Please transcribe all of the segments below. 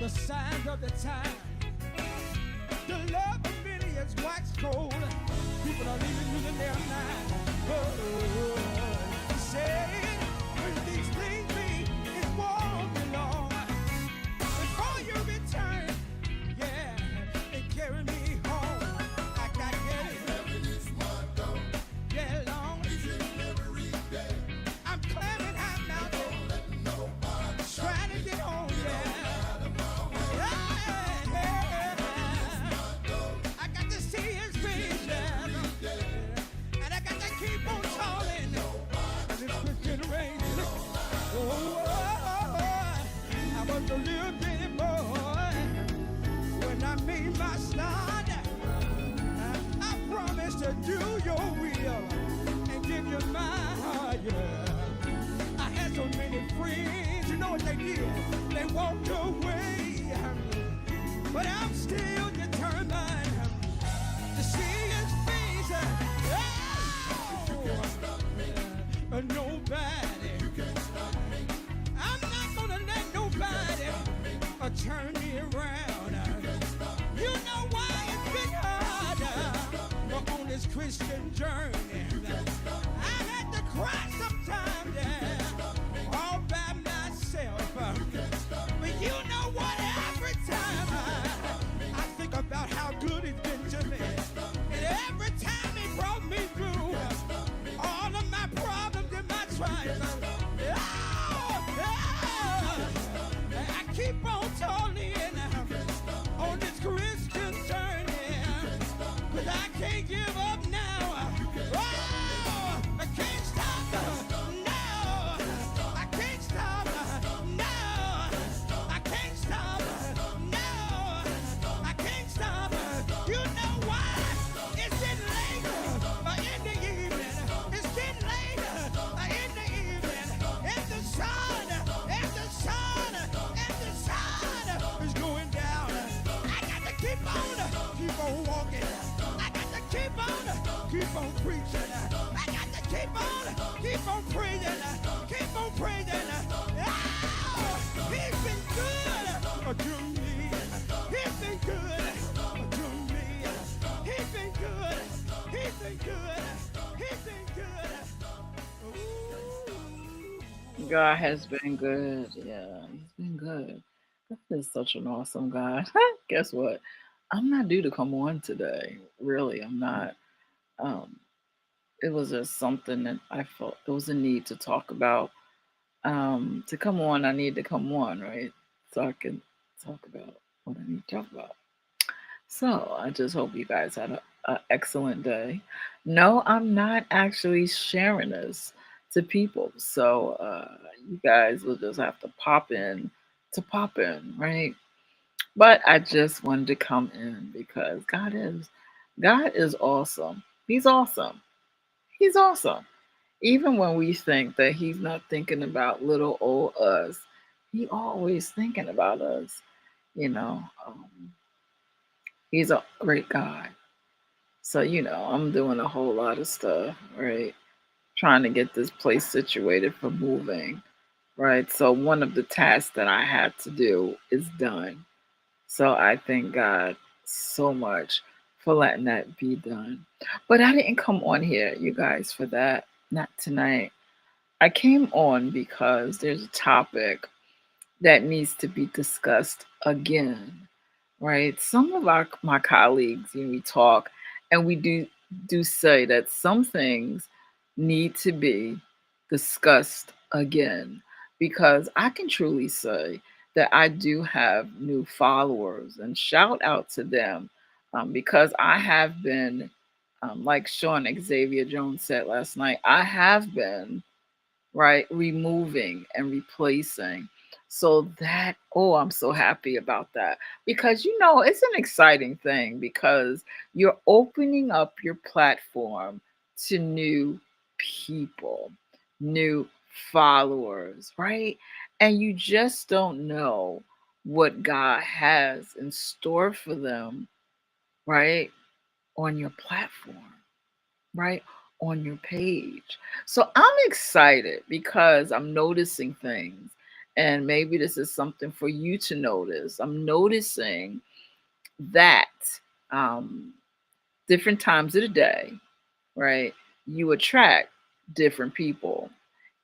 the signs of the time. The love of many is waxed cold. People are leaving losing their mind. He said, when these things be, it won't be long before you return. Yeah, they carry me home. I got yeah, long. I'm climbing high mountain, trying to get home. Yeah, yeah. I got to see his face, yeah. And I got to keep on calling. This Christian rain. I was a little bitty boy when I made my start. I promised to do your will and give you my heart. Yeah. I had so many friends, you know what they did? They walked away, but I'm still determined to see his face. Nobody. I'm not gonna let nobody turn me around. You know why it's been hard on this Christian journey. I had to cry sometimes, yeah, all by myself. But you know what? Every time I think about how good it's been to me, and every time he brought me through all of my problems and my trials, I keep on toiling on this Christian journey, 'cause I can't give up now. Oh, I can't stop. No, I can't stop. No, I can't stop. No, I can't stop. You know why? It's getting late in the evening. It's getting late in the evening. And the sun, and the sun, and the sun is going down. I got to keep on walking. I got to keep on preaching. I got to keep on praying. Keep on praying. Oh, he's been good to me. He's been good to me. He's been good. He's been good. He's been good. God has been good. Yeah, he's been good. God is such an awesome God. Guess what? I'm not due to come on today. Really, I'm not. Um, it was just something that I felt it was a need to talk about. To come on, I need to come on, right? So I can talk about what I need to talk about. So I just hope you guys had a excellent day. No, I'm not actually sharing this to people. So you guys will just have to pop in to pop in, right? But I just wanted to come in because God is awesome. He's awesome. He's awesome. Even when we think that he's not thinking about little old us, he always thinking about us. You know, he's a great God. So, I'm doing a whole lot of stuff, right? Trying to get this place situated for moving, right? So, one of the tasks that I had to do is done. So, I thank God so much for letting that be done. But I didn't come on here, you guys, for that. Not tonight. I came on because there's a topic that needs to be discussed again, right? Some of my colleagues, we talk and we do say that some things need to be discussed again because I can truly say that I do have new followers and shout out to them because I have been, like Sean Xavier Jones said last night, I have been right? Removing and replacing. So that, oh, I'm so happy about that because it's an exciting thing because you're opening up your platform to new people, new followers, right? And you just don't know what God has in store for them, right? On your platform, right? On your page. So I'm excited because I'm noticing things. And maybe this is something for you to notice. I'm noticing that um, different times of the day, right, you attract different people.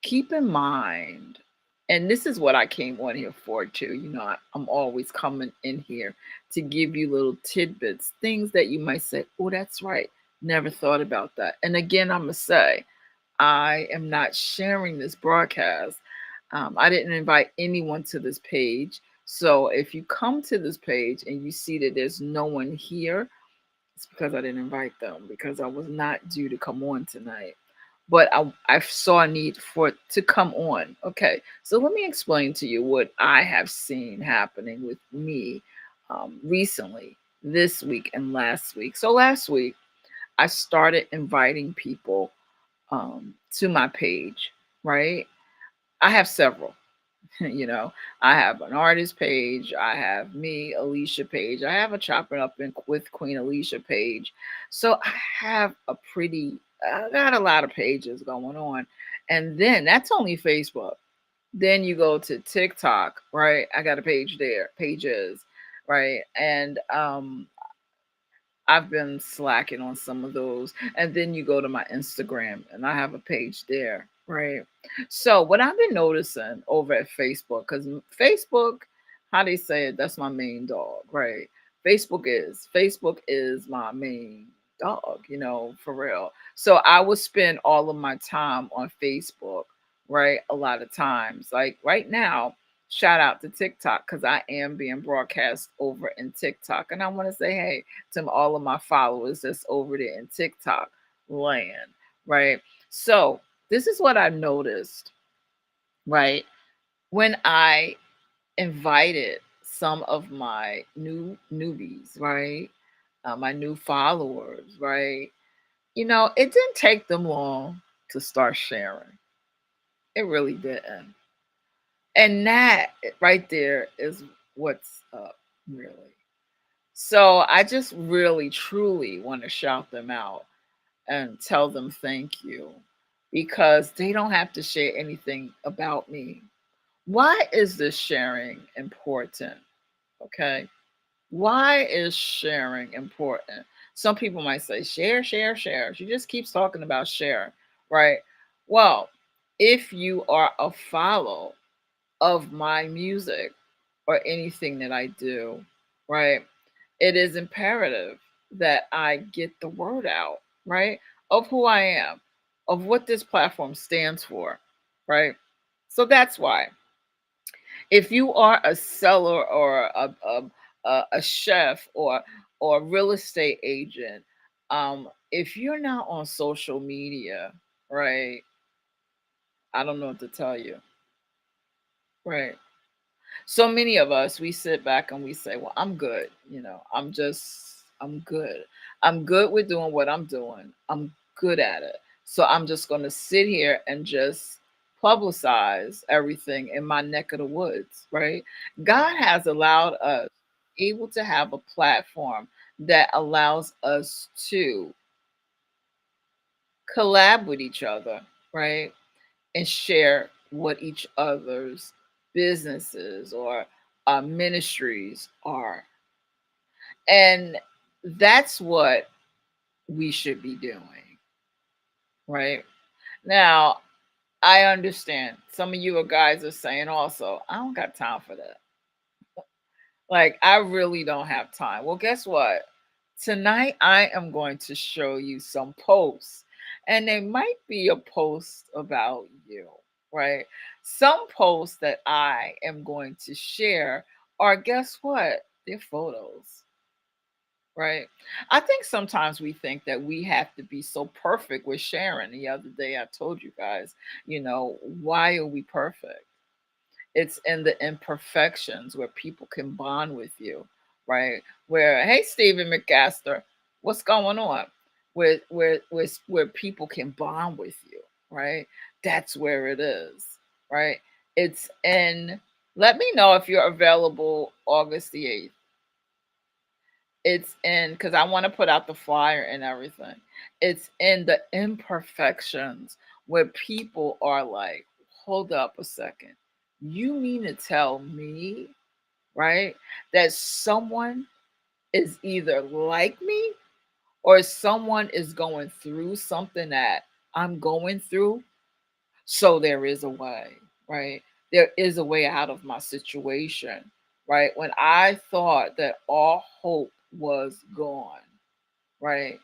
Keep in mind, and this is what I came on here for too. I'm always coming in here to give you little tidbits, things that you might say, oh, that's right. Never thought about that. And again, I'm going to say, I am not sharing this broadcast. I didn't invite anyone to this page. So if you come to this page and you see that there's no one here, it's because I didn't invite them, because I was not due to come on tonight. But I saw a need for it to come on. Okay, so let me explain to you what I have seen happening with me recently, this week and last week. So last week, I started inviting people to my page, right? I have several. you know, I have an artist page, I have me, Alicia page, I have a Chopping Up with Queen Alicia page. So I have I got a lot of pages going on. And then that's only Facebook. Then you go to TikTok, right? I got a page there, pages, right? And I've been slacking on some of those. And then you go to my Instagram and I have a page there, right? So, what I've been noticing over at Facebook, because Facebook, how they say it, that's my main dog, right? Facebook is my main dog, for real. So, I would spend all of my time on Facebook, right? A lot of times. Like right now, shout out to TikTok because I am being broadcast over in TikTok. And I want to say, hey, to all of my followers that's over there in TikTok land, right? So this is what I noticed, right? When I invited some of my newbies, right? My new followers, right? It didn't take them long to start sharing. It really didn't. And that right there is what's up, really. So I just really, truly want to shout them out and tell them thank you because they don't have to share anything about me. Why is this sharing important? Okay. Why is sharing important? Some people might say, share, share, share. She just keeps talking about share, right? Well, if you are a follow of my music or anything that I do, right? It is imperative that I get the word out, right? Of who I am, of what this platform stands for, right? So that's why. If you are a seller or a chef or a real estate agent, if you're not on social media, right? I don't know what to tell you, right? So many of us, we sit back and we say, well, I'm good. I'm good. I'm good with doing what I'm doing. I'm good at it. So I'm just going to sit here and just publicize everything in my neck of the woods, right? God has allowed us able to have a platform that allows us to collab with each other, right? And share what each other's businesses or ministries are. And that's what we should be doing, right? Now, I understand some of you guys are saying also, I don't got time for that. Like, I really don't have time. Well, guess what? Tonight, I am going to show you some posts, and they might be a post about you, right? Some posts that I am going to share are, guess what? They're photos, right? I think sometimes we think that we have to be so perfect with sharing. The other day, I told you guys, why are we perfect? It's in the imperfections where people can bond with you, right? Where, hey, Stephen McGaster, what's going on? Where people can bond with you, right? That's where it is, right? It's in, let me know if you're available August the 8th. It's in, because I want to put out the flyer and everything. It's in the imperfections where people are like, hold up a second. You mean to tell me, right, that someone is either like me or someone is going through something that I'm going through? So there is a way, right? There is a way out of my situation, right? When I thought that all hope was gone, right?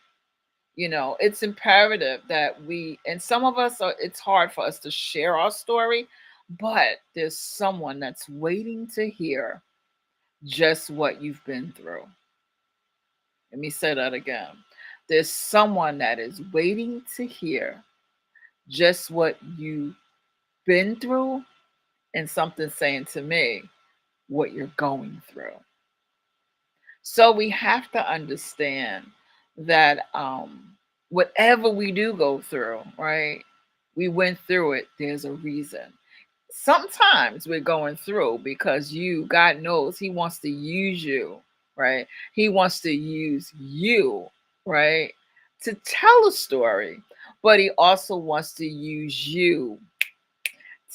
It's imperative that and some of us it's hard for us to share our story, but there's someone that's waiting to hear just what you've been through. Let me say that again. There's someone that is waiting to hear just what you've been through, and something saying to me what you're going through. So we have to understand that whatever we do go through, right? We went through it, there's a reason. Sometimes we're going through because God knows He wants to use you, right? He wants to use you, right? To tell a story, but He also wants to use you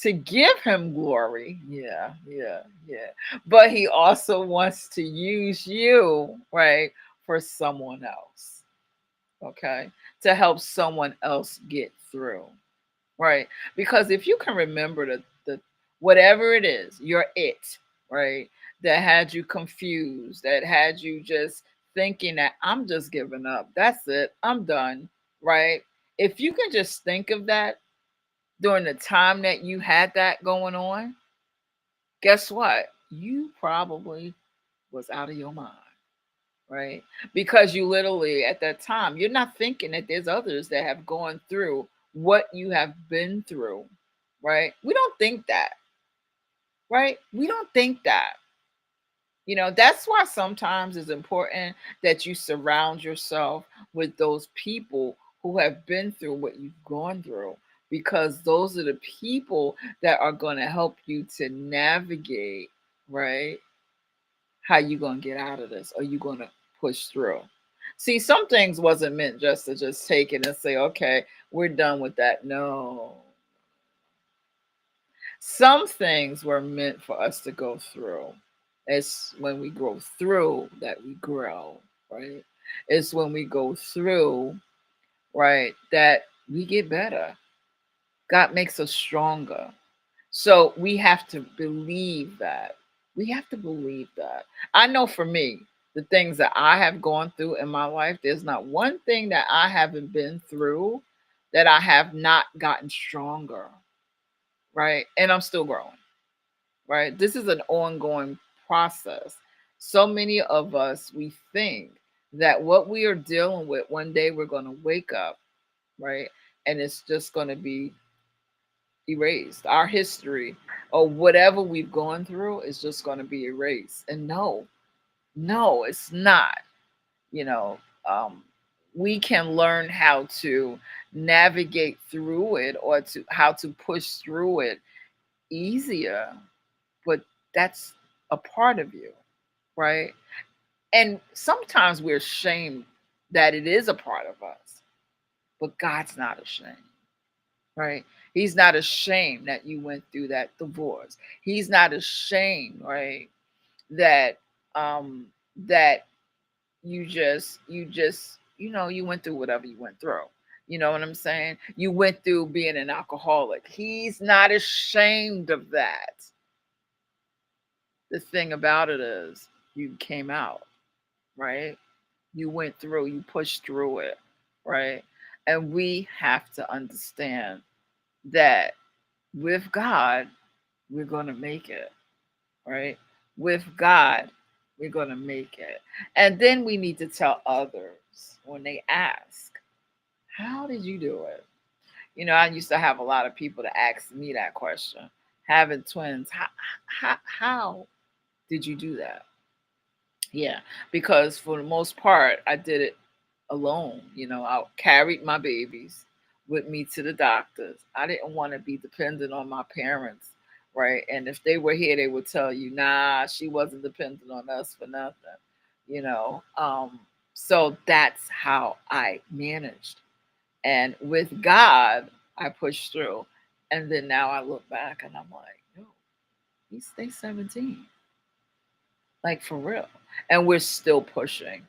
to give Him glory. Yeah, yeah, yeah. But He also wants to use you, right, for someone else, okay? To help someone else get through, right? Because if you can remember the whatever it is, right, that had you confused, that had you just thinking that I'm just giving up. That's it. I'm done, right? If you can just think of that during the time that you had that going on, guess what? You probably was out of your mind, right? Because you literally at that time, you're not thinking that there's others that have gone through what you have been through, right? We don't think that, right? We don't think that. That's why sometimes it's important that you surround yourself with those people who have been through what you've gone through, because those are the people that are going to help you to navigate, right? How you going to get out of this? Are you going to push through? See, some things wasn't meant just to just take it and say, okay, we're done with that. No. Some things were meant for us to go through. It's when we go through that we grow, right? It's when we go through, right, that we get better. God makes us stronger. So we have to believe that. We have to believe that. I know for me, the things that I have gone through in my life, there's not one thing that I haven't been through that I have not gotten stronger, right? And I'm still growing, right? This is an ongoing process. So many of us, we think that what we are dealing with, one day we're going to wake up, right? And it's just going to be erased. Our history or whatever we've gone through is just going to be erased. And no, no, it's not. You know, um, we can learn how to navigate through it or to how to push through it easier, but that's a part of you, right? And sometimes we're ashamed that it is a part of us, but God's not ashamed, right? He's not ashamed that you went through that divorce. He's not ashamed, right? That that you went through whatever you went through. You know what I'm saying? You went through being an alcoholic. He's not ashamed of that. The thing about it is you came out, right? You went through, you pushed through it, right? And we have to understand that with God, we're going to make it, right? With God, we're going to make it. And then we need to tell others when they ask, how did you do it? I used to have a lot of people to ask me that question. Having twins, how did you do that? Yeah, because for the most part, I did it alone. I carried my babies with me to the doctors. I didn't want to be dependent on my parents, right? And if they were here, they would tell you, nah, she wasn't dependent on us for nothing, you know. So that's how I managed. And with God, I pushed through. And then now I look back and I'm like, no. He stays 17. Like for real. And we're still pushing.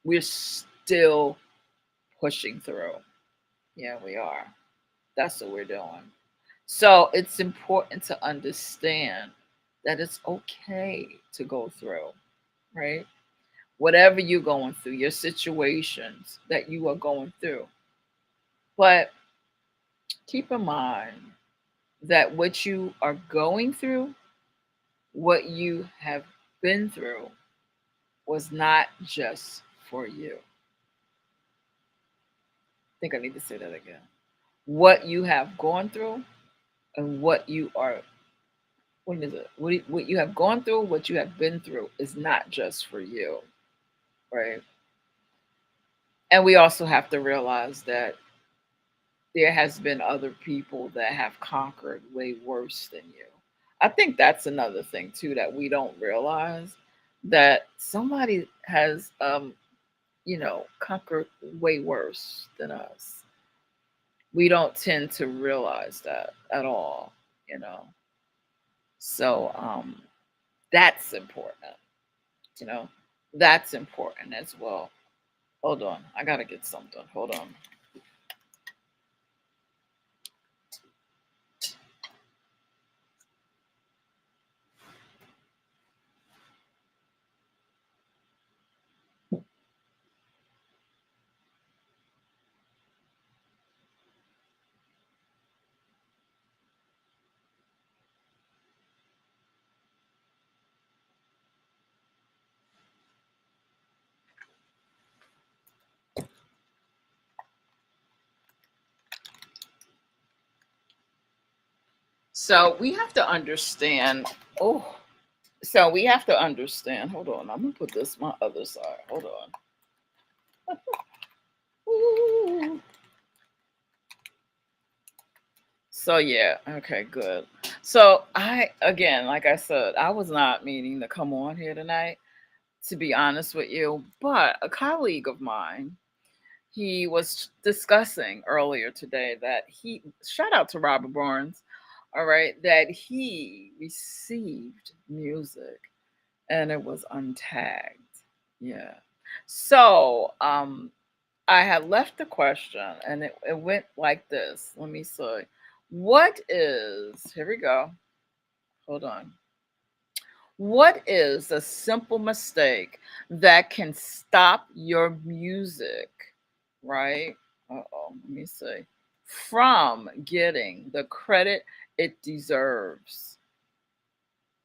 We're still pushing through. Yeah, we are. That's what we're doing. So it's important to understand that it's okay to go through, right? Whatever you're going through, your situations that you are going through. But keep in mind that what you are going through, what you have been through, was not just for you. I think I need to say that again. What you have gone through and what is it? What you have gone through, what you have been through is not just for you, right? And we also have to realize that there has been other people that have conquered way worse than you. I think that's another thing too that we don't realize, that somebody has conquered way worse than us. We don't tend to realize that at all, you know. So that's important, you know. That's important as well. Hold on. I got to get something. Hold on. So we have to understand. Oh, so we have to understand. Hold on. I'm going to put this my other side. Hold on. Ooh. So yeah, okay, good. So I again, like I said, I was not meaning to come on here tonight, to be honest with you, but a colleague of mine, he was discussing earlier today that he, shout out to Robert Barnes, all right, that he received music and it was untagged. Yeah. So I had left the question and it went like this. Let me see. What is, here we go. Hold on. What is a simple mistake that can stop your music, right? Uh-oh, let me see. From getting the credit it deserves.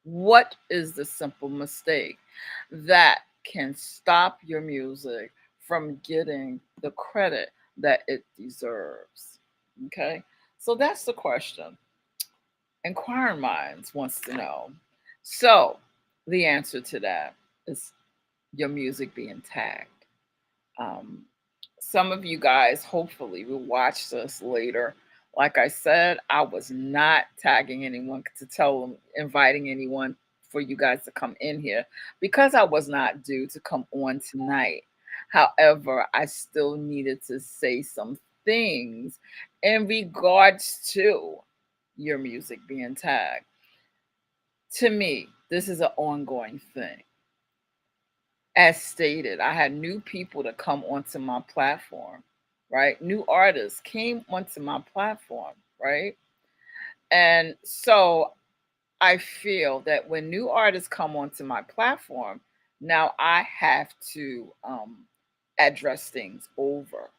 What is the simple mistake that can stop your music from getting the credit that it deserves? Okay, so that's the question. Inquiring minds wants to know. So the answer to that is your music being tagged. Um, some of you guys hopefully will watch this later. Like I said, I was not tagging anyone to tell them, inviting anyone for you guys to come in here because I was not due to come on tonight. However, I still needed to say some things in regards to your music being tagged. To me, this is an ongoing thing. As stated, I had new people to come onto my platform, right? New artists came onto my platform, right? And so I feel that when new artists come onto my platform, now I have to address things over,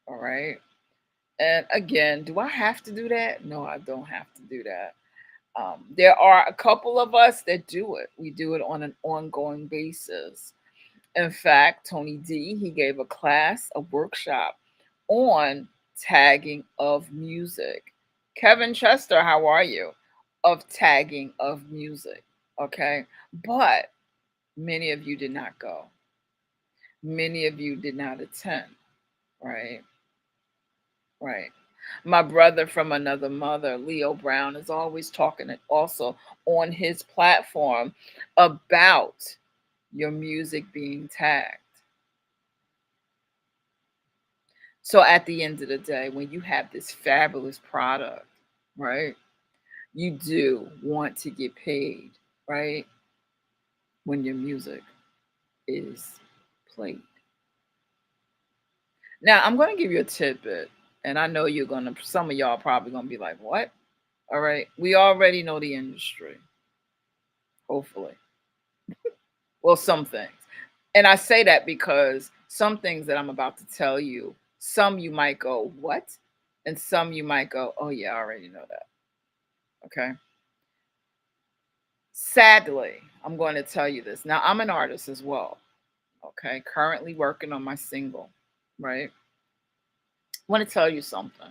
all right? And again, do I have to do that? No, I don't have to do that. There are a couple of us that do it. We do it on an ongoing basis. In fact, Tony D, he gave a class, a workshop on tagging of music. Kevin Chester, how are you? Of tagging of music. Okay. But many of you did not go. Many of you did not attend. Right. Right. My brother from another mother, Leo Brown, is always talking it also on his platform about your music being tagged. So at the end of the day, when you have this fabulous product, right? you do want to get paid, right? When your music is played. Now, I'm going to give you a tidbit, and I know some of y'all probably going to be like, what? All right. We already know the industry, hopefully. Well, some things. And I say that because some things that I'm about to tell you, some you might go, what? And some you might go, oh, yeah, I already know that. Okay. Sadly, I'm going to tell you this. Now, I'm an artist as well. Okay. Currently working on my single, right? I want to tell you something.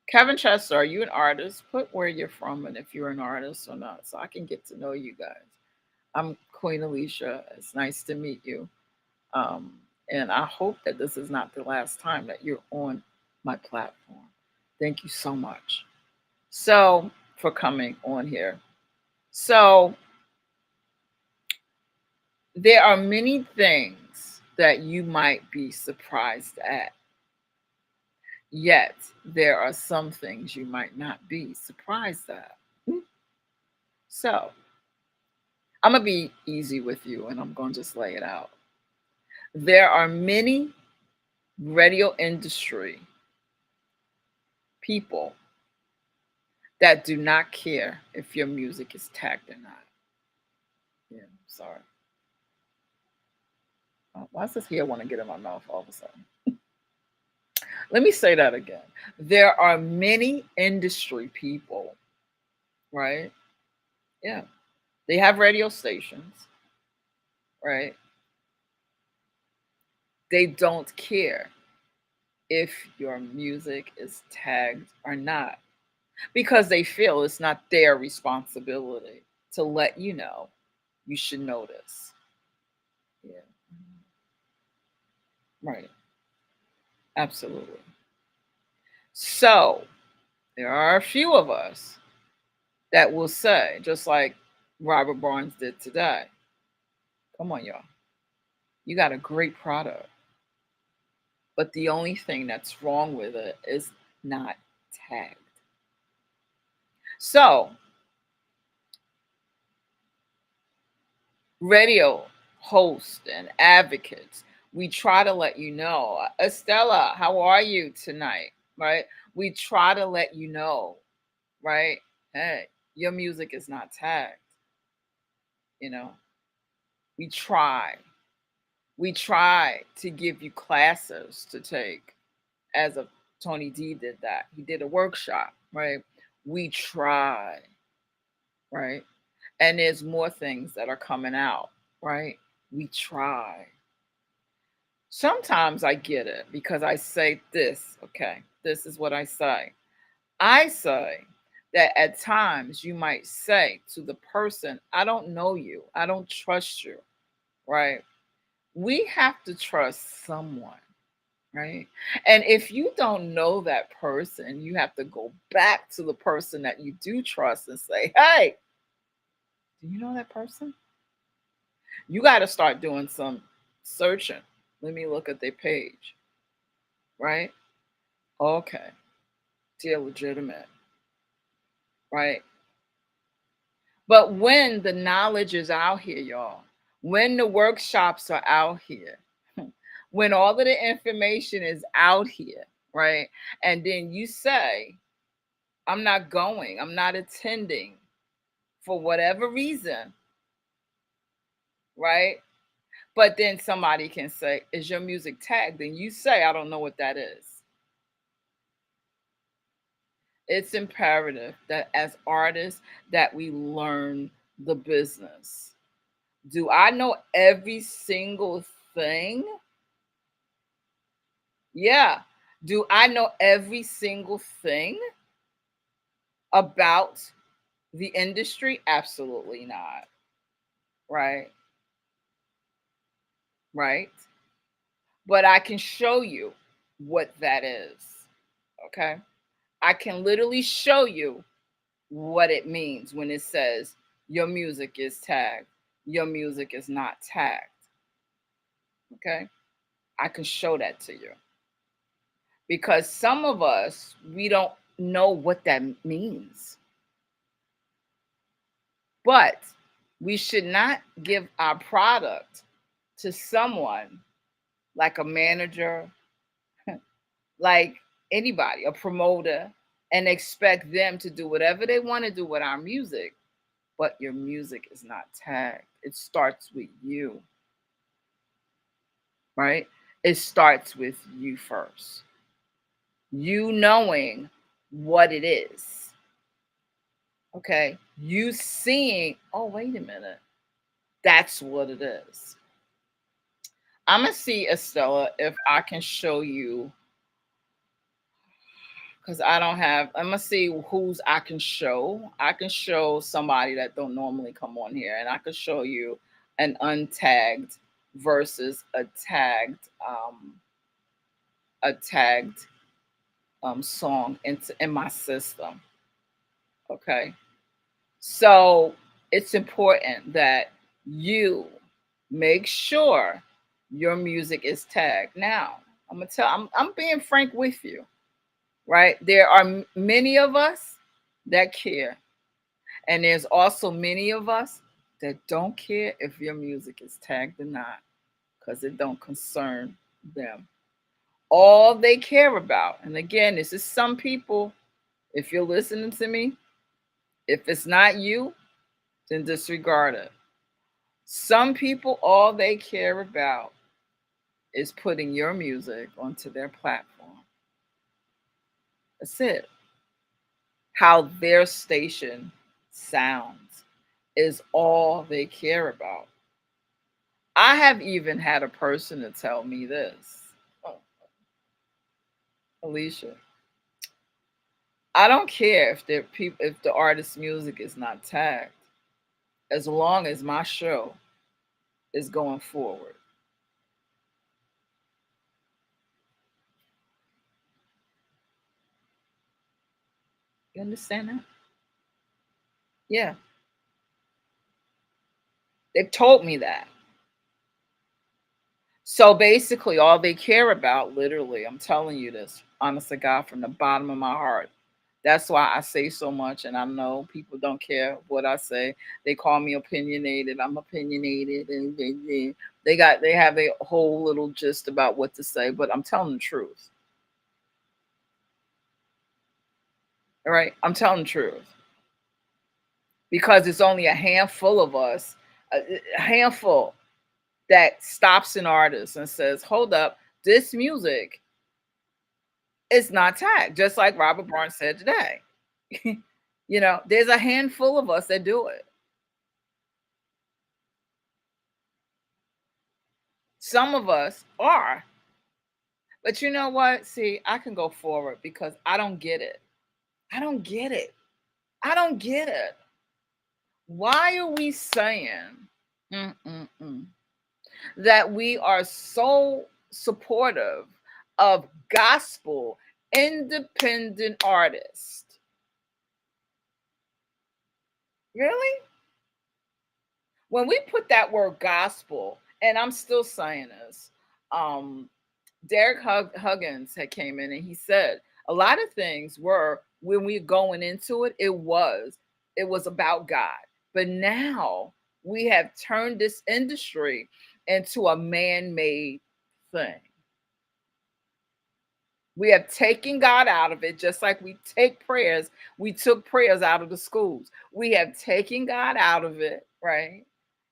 Kevin Chester, are you an artist? Put where you're from and if you're an artist or not, so I can get to know you guys. I'm Queen Alicia. It's nice to meet you. Um, and I hope that this is not the last time that you're on my platform. Thank you so much. So, for coming on here. So, there are many things that you might be surprised at. Yet, there are some things you might not be surprised at. So, I'm going to be easy with you and I'm going to just lay it out. There are many radio industry people that do not care if your music is tagged or not. Yeah, sorry. Why does this hair want to get in my mouth all of a sudden? Let me say that again. There are many industry people, right? Yeah. They have radio stations, right? They don't care if your music is tagged or not because they feel it's not their responsibility to let you know. You should notice. Yeah. Right. Absolutely. So there are a few of us that will say, just like Robert Barnes did today, come on, y'all. You got a great product. But the only thing that's wrong with it is not tagged. So, radio hosts and advocates, we try to let you know, Estella, how are you tonight? Right? We try to let you know, right? Hey, your music is not tagged. You know, we try. We try to give you classes to take, as of Tony D did that. He did a workshop, right? We try, right? And there's more things that are coming out, right? We try. Sometimes I get it because I say this, okay? This is what I say. I say that at times you might say to the person, I don't know you, I don't trust you, right? We have to trust someone, right? And if you don't know that person, you have to go back to the person that you do trust and say, hey, do you know that person? You got to start doing some searching. Let me look at their page, right? Okay, they're legitimate, right? But when the knowledge is out here, y'all, when the workshops are out here, when all of the information is out here, right? And then you say, I'm not going, I'm not attending for whatever reason, right? But then somebody can say, is your music tagged? And you say, I don't know what that is. It's imperative that as artists that we learn the business. Do I know every single thing? Yeah. Do I know every single thing about the industry? Absolutely not. Right? Right? But I can show you what that is. Okay? I can literally show you what it means when it says your music is tagged, your music is not tagged. Okay? I can show that to you. Because some of us, we don't know what that means. But we should not give our product to someone like a manager, like anybody, a promoter, and expect them to do whatever they want to do with our music, but your music is not tagged. It starts with you, right? It starts with you first. You knowing what it is. Okay. You seeing, oh, wait a minute. That's what it is. I'm going to see, Estella, if I can show you, because I don't have, I'm going to see who's I can show. I can show somebody that don't normally come on here, and I could show you an untagged versus a tagged song in my system. Okay. So it's important that you make sure your music is tagged. Now, I'm being frank with you, right? There are many of us that care, and there's also many of us that don't care if your music is tagged or not, because it don't concern them. All they care about, and again, this is some people, if you're listening to me, if it's not you, then disregard it. Some people, all they care about is putting your music onto their platform. That's it. How their station sounds is all they care about. I have even had a person to tell me this. Oh, Alicia, I don't care if the artist's music is not tagged, as long as my show is going forward. You understand that? Yeah, they've told me that. So basically, all they care about, literally, I'm telling you this, honest to God, from the bottom of my heart. That's why I say so much, and I know people don't care what I say. They call me opinionated. I'm opinionated, and they have a whole little gist about what to say, but I'm telling the truth. All right, I'm telling the truth because it's only a handful of us, a handful that stops an artist and says, "Hold up, this music is not tagged," just like Robert Barnes said today. There's a handful of us that do it. Some of us are. But you know what? See, I can go forward because I don't get it. I don't get it. I don't get it. Why are we saying mm-mm-mm, that we are so supportive of gospel independent artists? Really? When we put that word gospel, and I'm still saying this, um, Derek Huggins had came in and he said a lot of things were when we going into it, it was about God. But now we have turned this industry into a man-made thing. We have taken God out of it, just like we take prayers. We took prayers out of the schools. We have taken God out of it, right?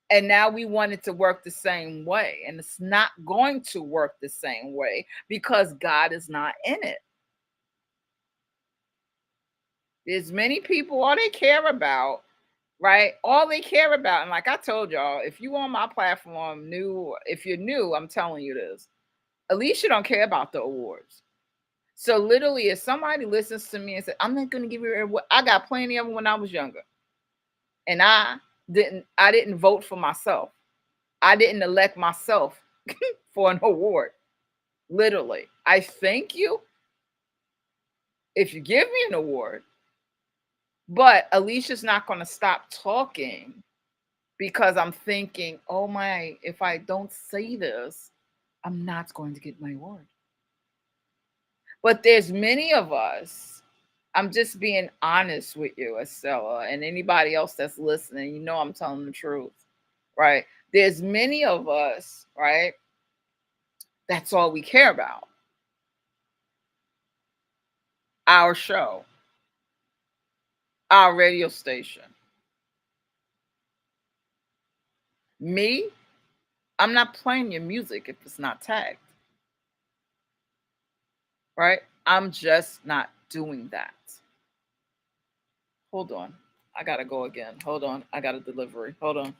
And now we want it to work the same way. And it's not going to work the same way because God is not in it. There's many people, all they care about, right? All they care about, and like I told y'all, if you on my platform new, if you're new, I'm telling you this, at least you don't care about the awards. So literally, if somebody listens to me and says, I'm not gonna give you an award, I got plenty of them when I was younger. And I didn't vote for myself. I didn't elect myself for an award. Literally. I thank you if you give me an award, but Alicia's not going to stop talking because I'm thinking, oh my, if I don't say this, I'm not going to get my award. But there's many of us, I'm just being honest with you, Estella, and anybody else that's listening. You know I'm telling the truth, right? There's many of us, right? That's all we care about. Our show, our radio station. Me, I'm not playing your music if it's not tagged, right? I'm just not doing that. Hold on. I gotta go again. Hold on. I got a delivery. Hold on.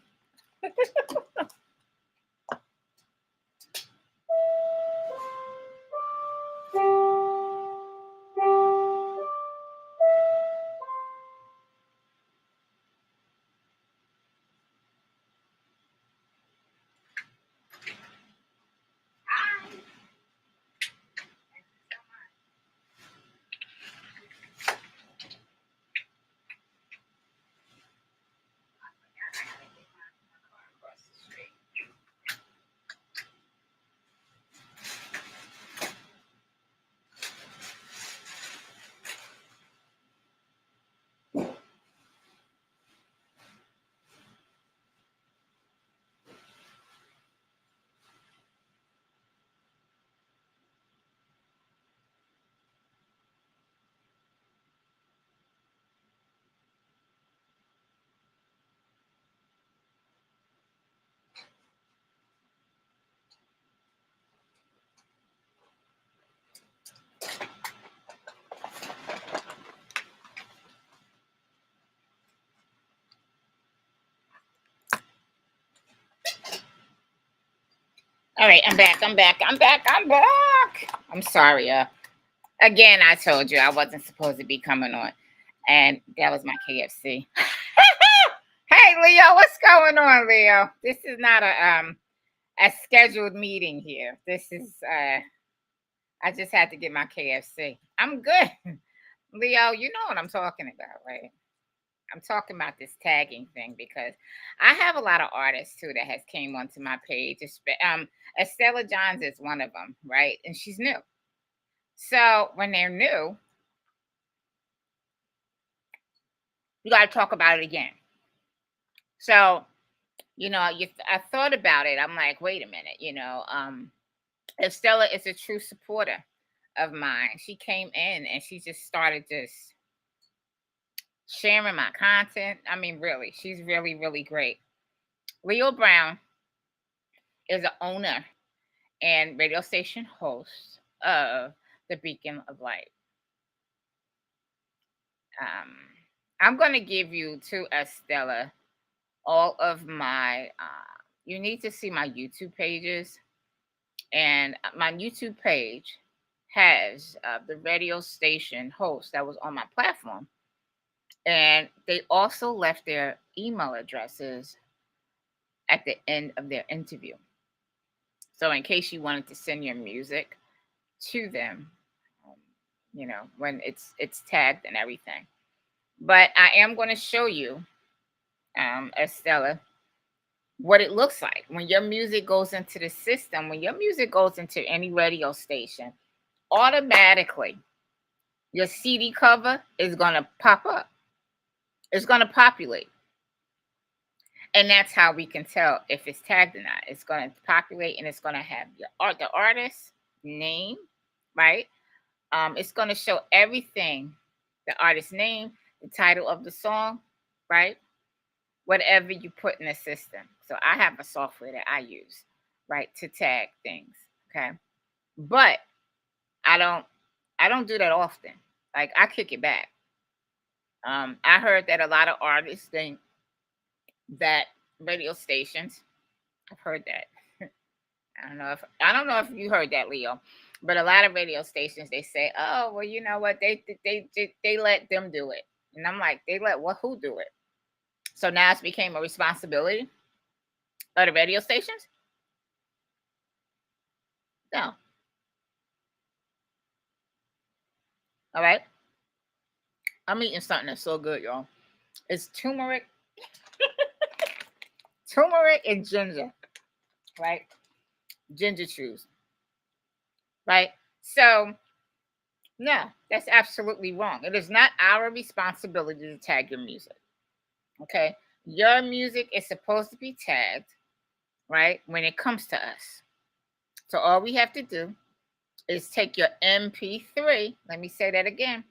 All right, I'm back. I'm sorry. Again, I told you I wasn't supposed to be coming on, and that was my KFC. Hey, Leo, what's going on, Leo? This is not a scheduled meeting here. This is I just had to get my KFC. I'm good, Leo. You know what I'm talking about, right? I'm talking about this tagging thing because I have a lot of artists too that has came onto my page. Estella Johns is one of them, right? And she's new. So when they're new, you got to talk about it again. So I thought about it. I'm like, wait a minute. Estella is a true supporter of mine. She came in and she just started just sharing my content. I mean, really, she's really, really great. Leo Brown is the owner and radio station host of the Beacon of Light. Um, I'm going to give you to Estella all of my. You need to see my YouTube pages, and my YouTube page has the radio station host that was on my platform, and they also left their email addresses at the end of their interview. So in case you wanted to send your music to them, when it's tagged and everything. But I am going to show you, Estella, what it looks like when your music goes into the system. When your music goes into any radio station, automatically your CD cover is going to pop up. It's going to populate. And that's how we can tell if it's tagged or not. It's going to populate and it's going to have the artist name, right? It's going to show everything, the artist name, the title of the song, right? Whatever you put in the system. So I have a software that I use, right, to tag things. Okay. But I don't do that often. Like I kick it back. I heard that a lot of artists think that radio stations, I've heard that. I don't know if you heard that, Leo, but a lot of radio stations they say, "Oh, well, you know what? They let them do it," and I'm like, "They let who do it?" So now it's became a responsibility of the radio stations. No, all right. I'm eating something that's so good, y'all. It's turmeric and ginger, right? Ginger chews, right? So No, that's absolutely wrong. It is not our responsibility to tag your music. Okay. Your music is supposed to be tagged, right? When it comes to us. So all we have to do is take your MP3. Let me say that again.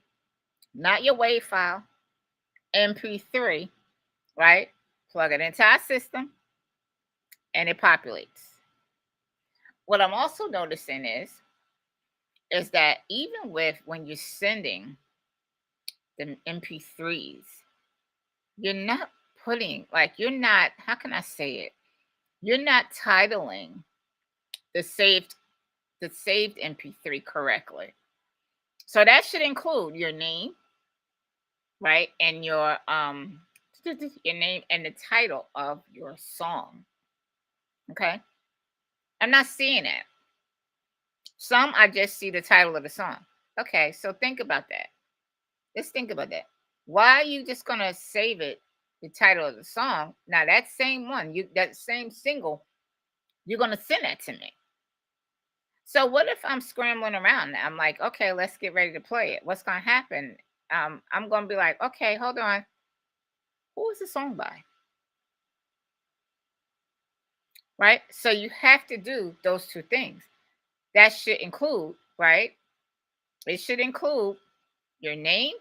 Not your WAV file, MP3, right? Plug it into our system and it populates. What I'm also noticing is that even with when you're sending the MP3s, you're not putting like you're not, how can I say it? You're not titling the saved MP3 correctly. So that should include your name, right? And your name and the title of your song. Okay? I'm not seeing it. Some I just see the title of the song. Okay, so think about that. Let's think about that. Why are you just gonna save it, the title of the song? Now that same one, that same single, you're gonna send that to me. So what if I'm scrambling around? I'm like, okay, let's get ready to play it. What's gonna happen? I'm gonna be like, okay, hold on. Who is the song by? Right? So you have to do those two things. That should include, right? It should include your name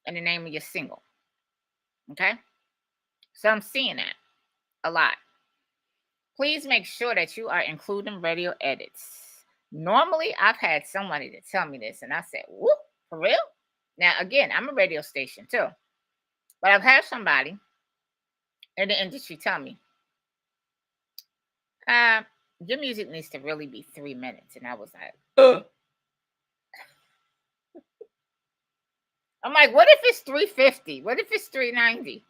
and the name of your single. Okay? So I'm seeing that a lot. Please make sure that you are including radio edits. Normally, I've had somebody to tell me this, and I said, whoop, for real? Now, again, I'm a radio station too, but I've had somebody in the industry tell me, uh, your music needs to really be 3 minutes. And I was like, I'm like, what if it's 350? What if it's 390?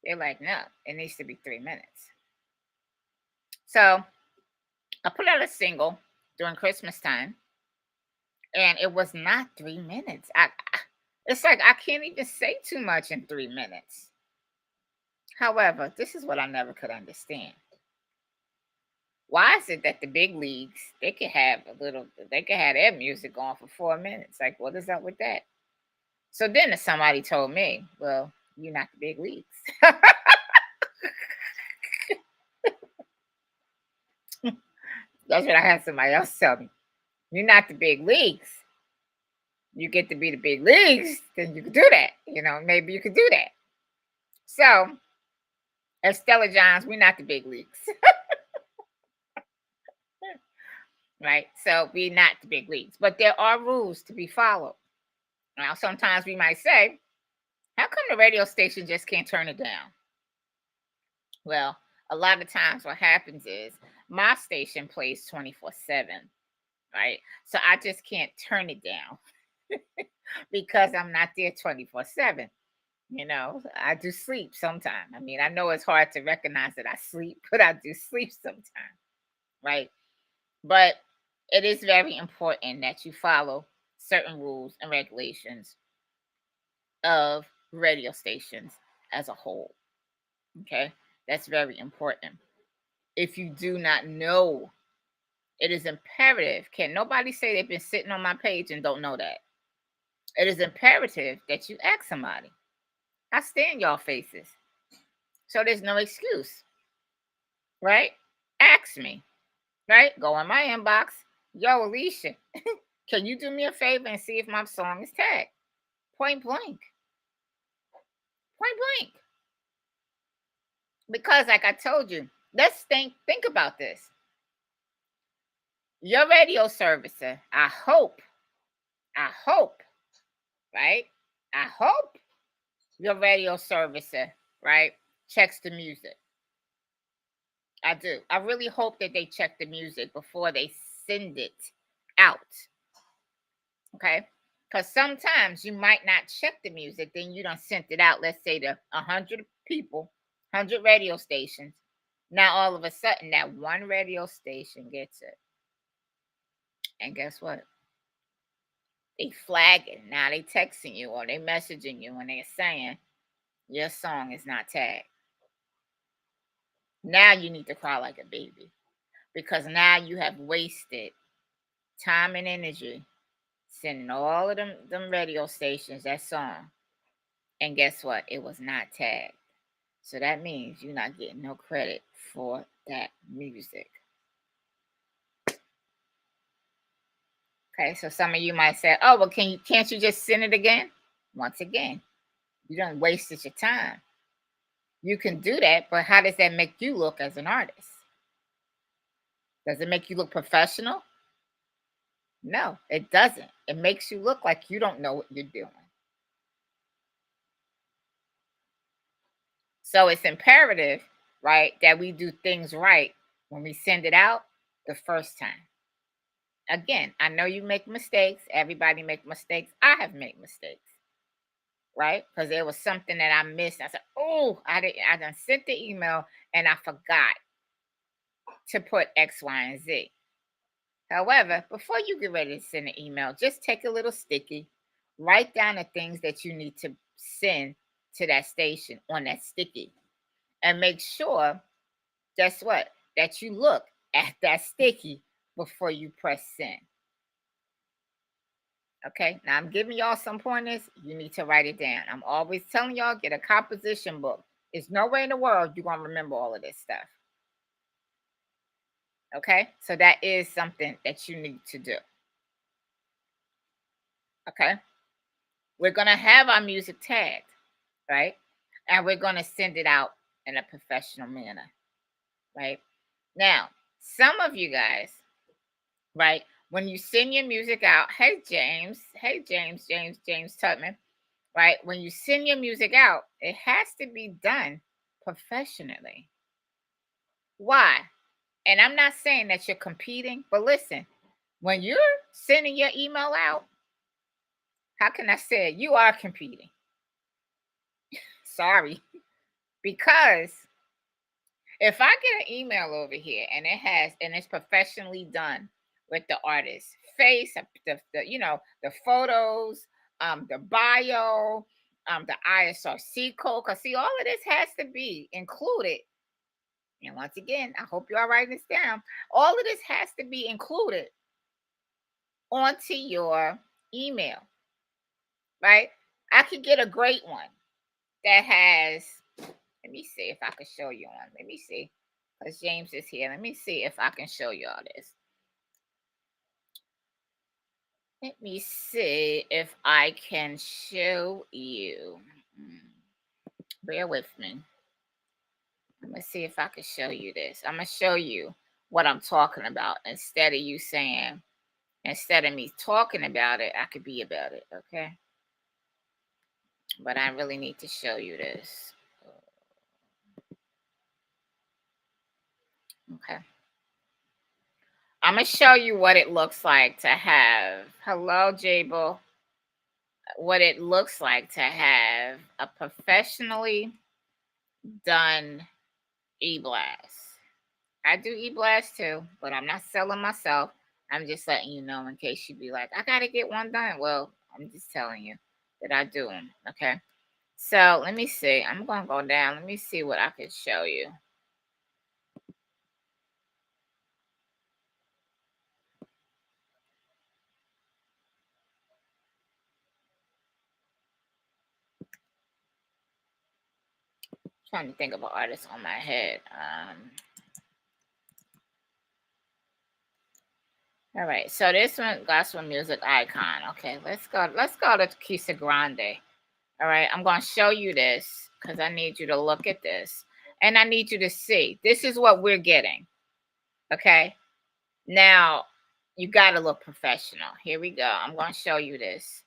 They're like, no, it needs to be 3 minutes. So I put out a single during Christmas time, and it was not 3 minutes. It's like I can't even say too much in 3 minutes. However, this is what I never could understand. Why is it that the big leagues they can have their music on for 4 minutes? Like, what is up with that? So then somebody told me, well, you're not the big leagues. That's what I had somebody else tell me. You're not the big leagues. You get to be the big leagues, then you can do that. Maybe you could do that. So, as Stella Johns, we're not the big leagues. Right? So, we're not the big leagues. But there are rules to be followed. Now, sometimes we might say, how come the radio station just can't turn it down? Well, a lot of times what happens is my station plays 24/7, right? So I just can't turn it down because I'm not there 24/7. I do sleep sometimes. I mean, I know it's hard to recognize that I sleep, but I do sleep sometimes, right? But it is very important that you follow certain rules and regulations of radio stations as a whole. Okay, that's very important. If you do not know, it is imperative. Can nobody say they've been sitting on my page and don't know that? It is imperative that you ask somebody. I stand y'all faces. So there's no excuse, right? Ask me, right? Go in my inbox. Yo, Alicia, can you do me a favor and see if my song is tagged? Point blank. Point blank. Because like I told you, let's think about this. Your radio servicer, I hope, right? I hope your radio servicer, right, checks the music. I do. I really hope that they check the music before they send it out. Okay? Because sometimes you might not check the music, then you don't sent it out, let's say to 100 people, 100 radio stations. Now all of a sudden that one radio station gets it. And guess what? They flag it. Now they texting you or they messaging you and they're saying your song is not tagged. Now you need to cry like a baby because now you have wasted time and energy sending all of them radio stations that song. And guess what? It was not tagged. So that means you're not getting no credit for that music. Okay, so some of you might say, oh, well, can't you just send it again? Once again, you done wasted your time. You can do that, but how does that make you look as an artist? Does it make you look professional? No, it doesn't. It makes you look like you don't know what you're doing. So it's imperative, right, that we do things right when we send it out the first time. Again, I know you make mistakes. Everybody make mistakes. I have made mistakes, right? Because there was something that I missed. I said, oh, I done sent the email and I forgot to put X, Y, and Z. However, before you get ready to send an email, just take a little sticky, write down the things that you need to send to that station on that sticky, and make sure, guess what, that you look at that sticky before you press send. Okay, now I'm giving y'all some pointers. You need to write it down. I'm always telling y'all, get a composition book. There's no way in the world you're going to remember all of this stuff. Okay, so that is something that you need to do. Okay, we're going to have our music tagged, right? And we're going to send it out in a professional manner, right? Now, some of you guys, right, when you send your music out, hey, James Tutman, right? When you send your music out, it has to be done professionally. Why? And I'm not saying that you're competing, but listen, when you're sending your email out, how can I say it? You are competing. Sorry. Because if I get an email over here and it's professionally done with the artist's face, the photos, the bio, the ISRC code, because see, all of this has to be included. And once again, I hope you are writing this down. All of this has to be included onto your email, right? I could get a great one that has, let me see if I can show you one. Let me see, because James is here. Let me see if I can show you all this. Let me see if I can show you. Bear with me. Let me see if I can show you this. I'm going to show you what I'm talking about instead of me talking about it, I could be about it, okay? But I really need to show you this. Okay. I'm going to show you what it looks like to have, hello, Jable, what it looks like to have a professionally done e-blast. I do e-blast too, but I'm not selling myself. I'm just letting you know in case you be like, I got to get one done. Well, I'm just telling you that I do them, okay? So let me see. I'm going to go down. Let me see what I can show you. Trying to think of an artist on my head. All right, so this one, gospel music icon. Okay, let's go to Kisa Grande. All right, I'm going to show you this because I need you to look at this. And I need you to see. This is what we're getting. Okay? Now, you got to look professional. Here we go. I'm going to show you this.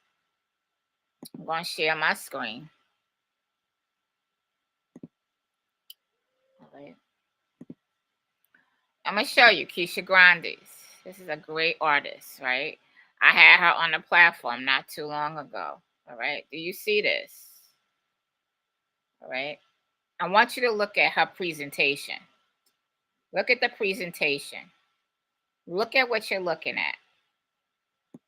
I'm going to share my screen. All right. I'm going to show you Keisha Grandes. This is a great artist, right? I had her on the platform not too long ago. All right. Do you see this? All right. I want you to look at her presentation. Look at the presentation. Look at what you're looking at.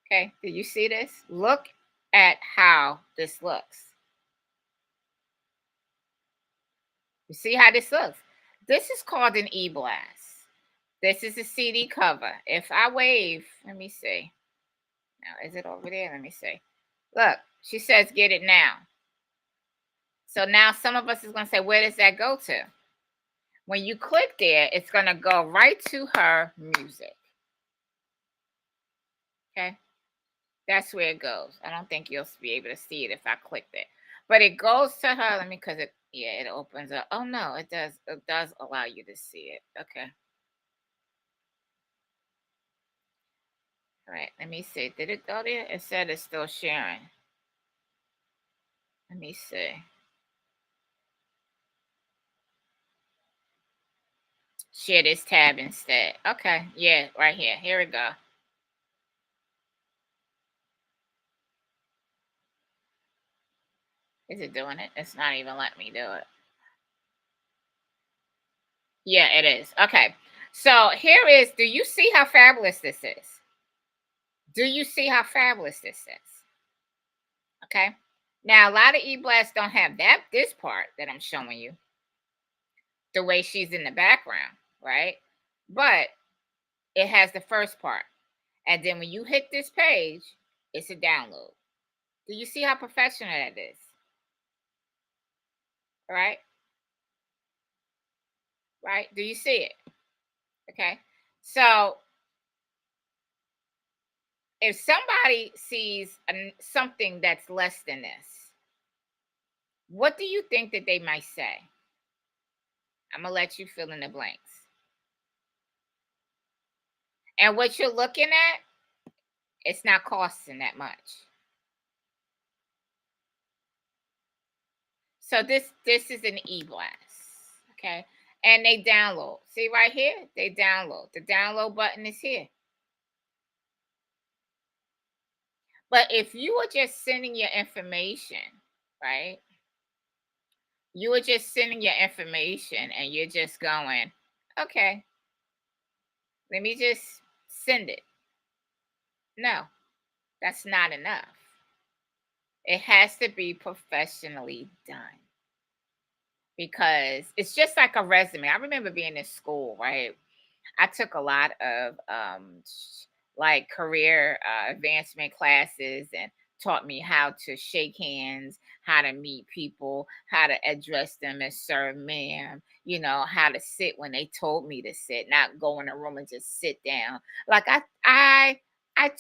Okay. Do you see this? Look at how this looks. You see how this looks? This is called an e-blast. This is a CD cover. If I wave, let me see. Now, is it over there? Let me see. Look, she says get it now. So now some of us is going to say, where does that go to? When you click there, it's going to go right to her music. Okay. That's where it goes. I don't think you'll be able to see it if I click it. But it goes to her. Let me, because it opens up. Oh no, it does allow you to see it. Okay. All right, let me see. Did it go there? It said it's still sharing. Let me see. Share this tab instead. Okay, yeah, right here. Here we go. Is it doing it? It's not even letting me do it. Yeah, it is. Okay. So here is, do you see how fabulous this is? Do you see how fabulous this is? Okay. Now, a lot of e-blasts don't have this part that I'm showing you, the way she's in the background, right? But it has the first part. And then when you hit this page, it's a download. Do you see how professional that is? Right? Right? Do you see it? Okay. So if somebody sees something that's less than this, what do you think that they might say? I'm going to let you fill in the blanks. And what you're looking at, it's not costing that much. So this is an e-blast, okay? And they download. See right here? They download. The download button is here. But if you were just sending your information, right? You were just sending your information and you're just going, okay, let me just send it. No, that's not enough. It has to be professionally done because it's just like a resume. I remember being in school, right? I took a lot of like career advancement classes and taught me how to shake hands, how to meet people, how to address them as sir, ma'am, how to sit when they told me to sit, not go in a room and just sit down. Like I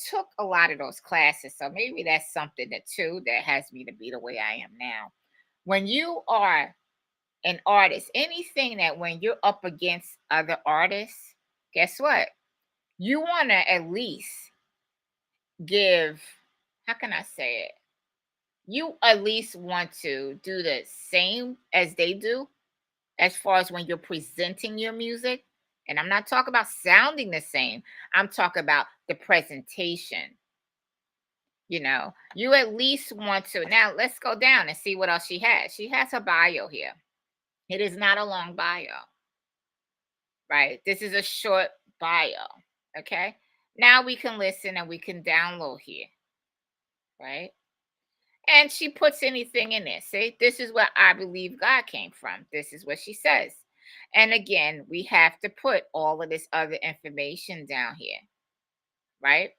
took a lot of those classes. So maybe that's something that too that has me to be the way I am now. When you are an artist, anything that when you're up against other artists, guess what? You want to at least give, how can I say it? You at least want to do the same as they do as far as when you're presenting your music. And I'm not talking about sounding the same, I'm talking about the presentation. You at least want to. Now, let's go down and see what else she has. She has her bio here. It is not a long bio, right? This is a short bio. Okay. Now we can listen and we can download here, right? And she puts anything in there. See, this is where I believe God came from. This is what she says. And again, we have to put all of this other information down here, right?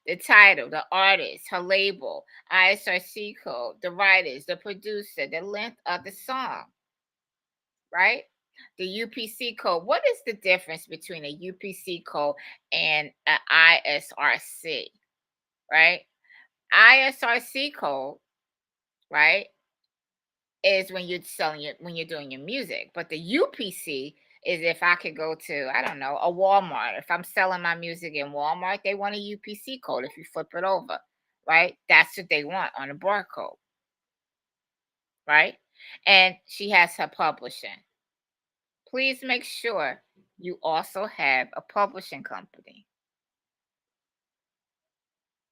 The title, the artist, her label, ISRC code, the writers, the producer, the length of the song, right? The UPC code. What is the difference between a UPC code and an ISRC, right? ISRC code, right, is when you're when you're doing your music. But the UPC is if I could go to, I don't know, a Walmart. If I'm selling my music in Walmart, they want a UPC code if you flip it over, right? That's what they want on a barcode, right? And she has her publishing. Please make sure you also have a publishing company.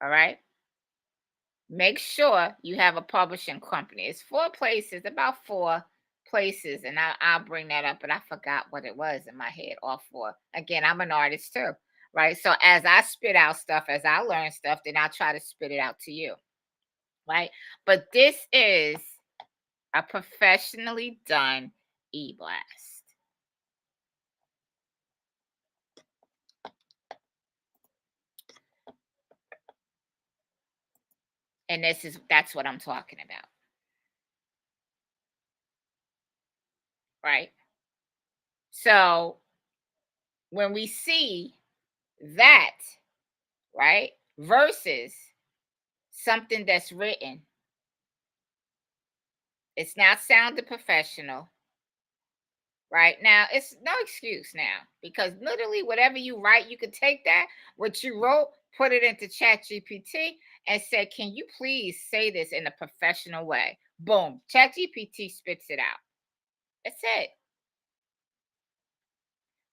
All right. Make sure you have a publishing company. It's about four places, and I'll bring that up. But I forgot what it was in my head. All four. Again, I'm an artist too, right? So as I spit out stuff, as I learn stuff, then I'll try to spit it out to you, right? But this is a professionally done e-blast. And that's what I'm talking about, right? So when we see that, right, versus something that's written, it's not sounding professional, right? Now, it's no excuse now because literally whatever you write, you could take that, what you wrote, put it into Chat GPT and say, can you please say this in a professional way? Boom, Chat GPT spits it out. That's it.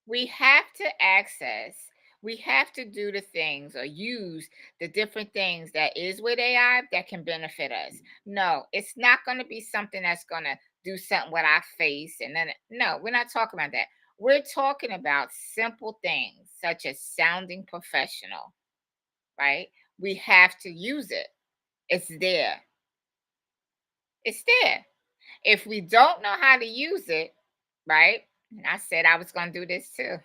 We have to access, we have to do the things or use the different things that is with AI that can benefit us. No, it's not going to be something that's going to do something with our face. And then, no, we're not talking about that. We're talking about simple things such as sounding professional, right? We have to use it. It's there. It's there. If we don't know how to use it, right? And I said I was going to do this too.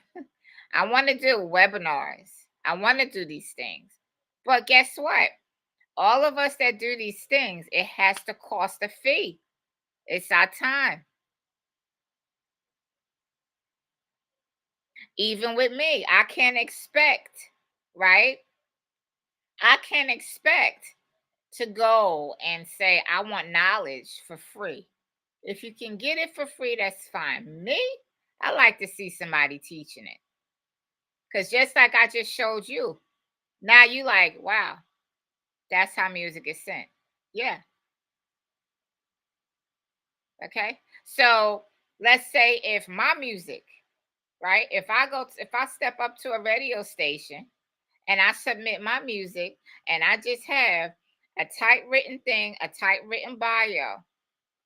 I want to do webinars. I want to do these things. But guess what? All of us that do these things, it has to cost a fee. It's our time. Even with me, I can't expect, right? I can't expect to go and say, I want knowledge for free. If you can get it for free, that's fine. Me, I like to see somebody teaching it. Because just like I just showed you, now you like, wow, that's how music is sent. Yeah. Okay. So let's say if my music, right? If I step up to a radio station and I submit my music and I just have a typewritten thing, a typewritten bio,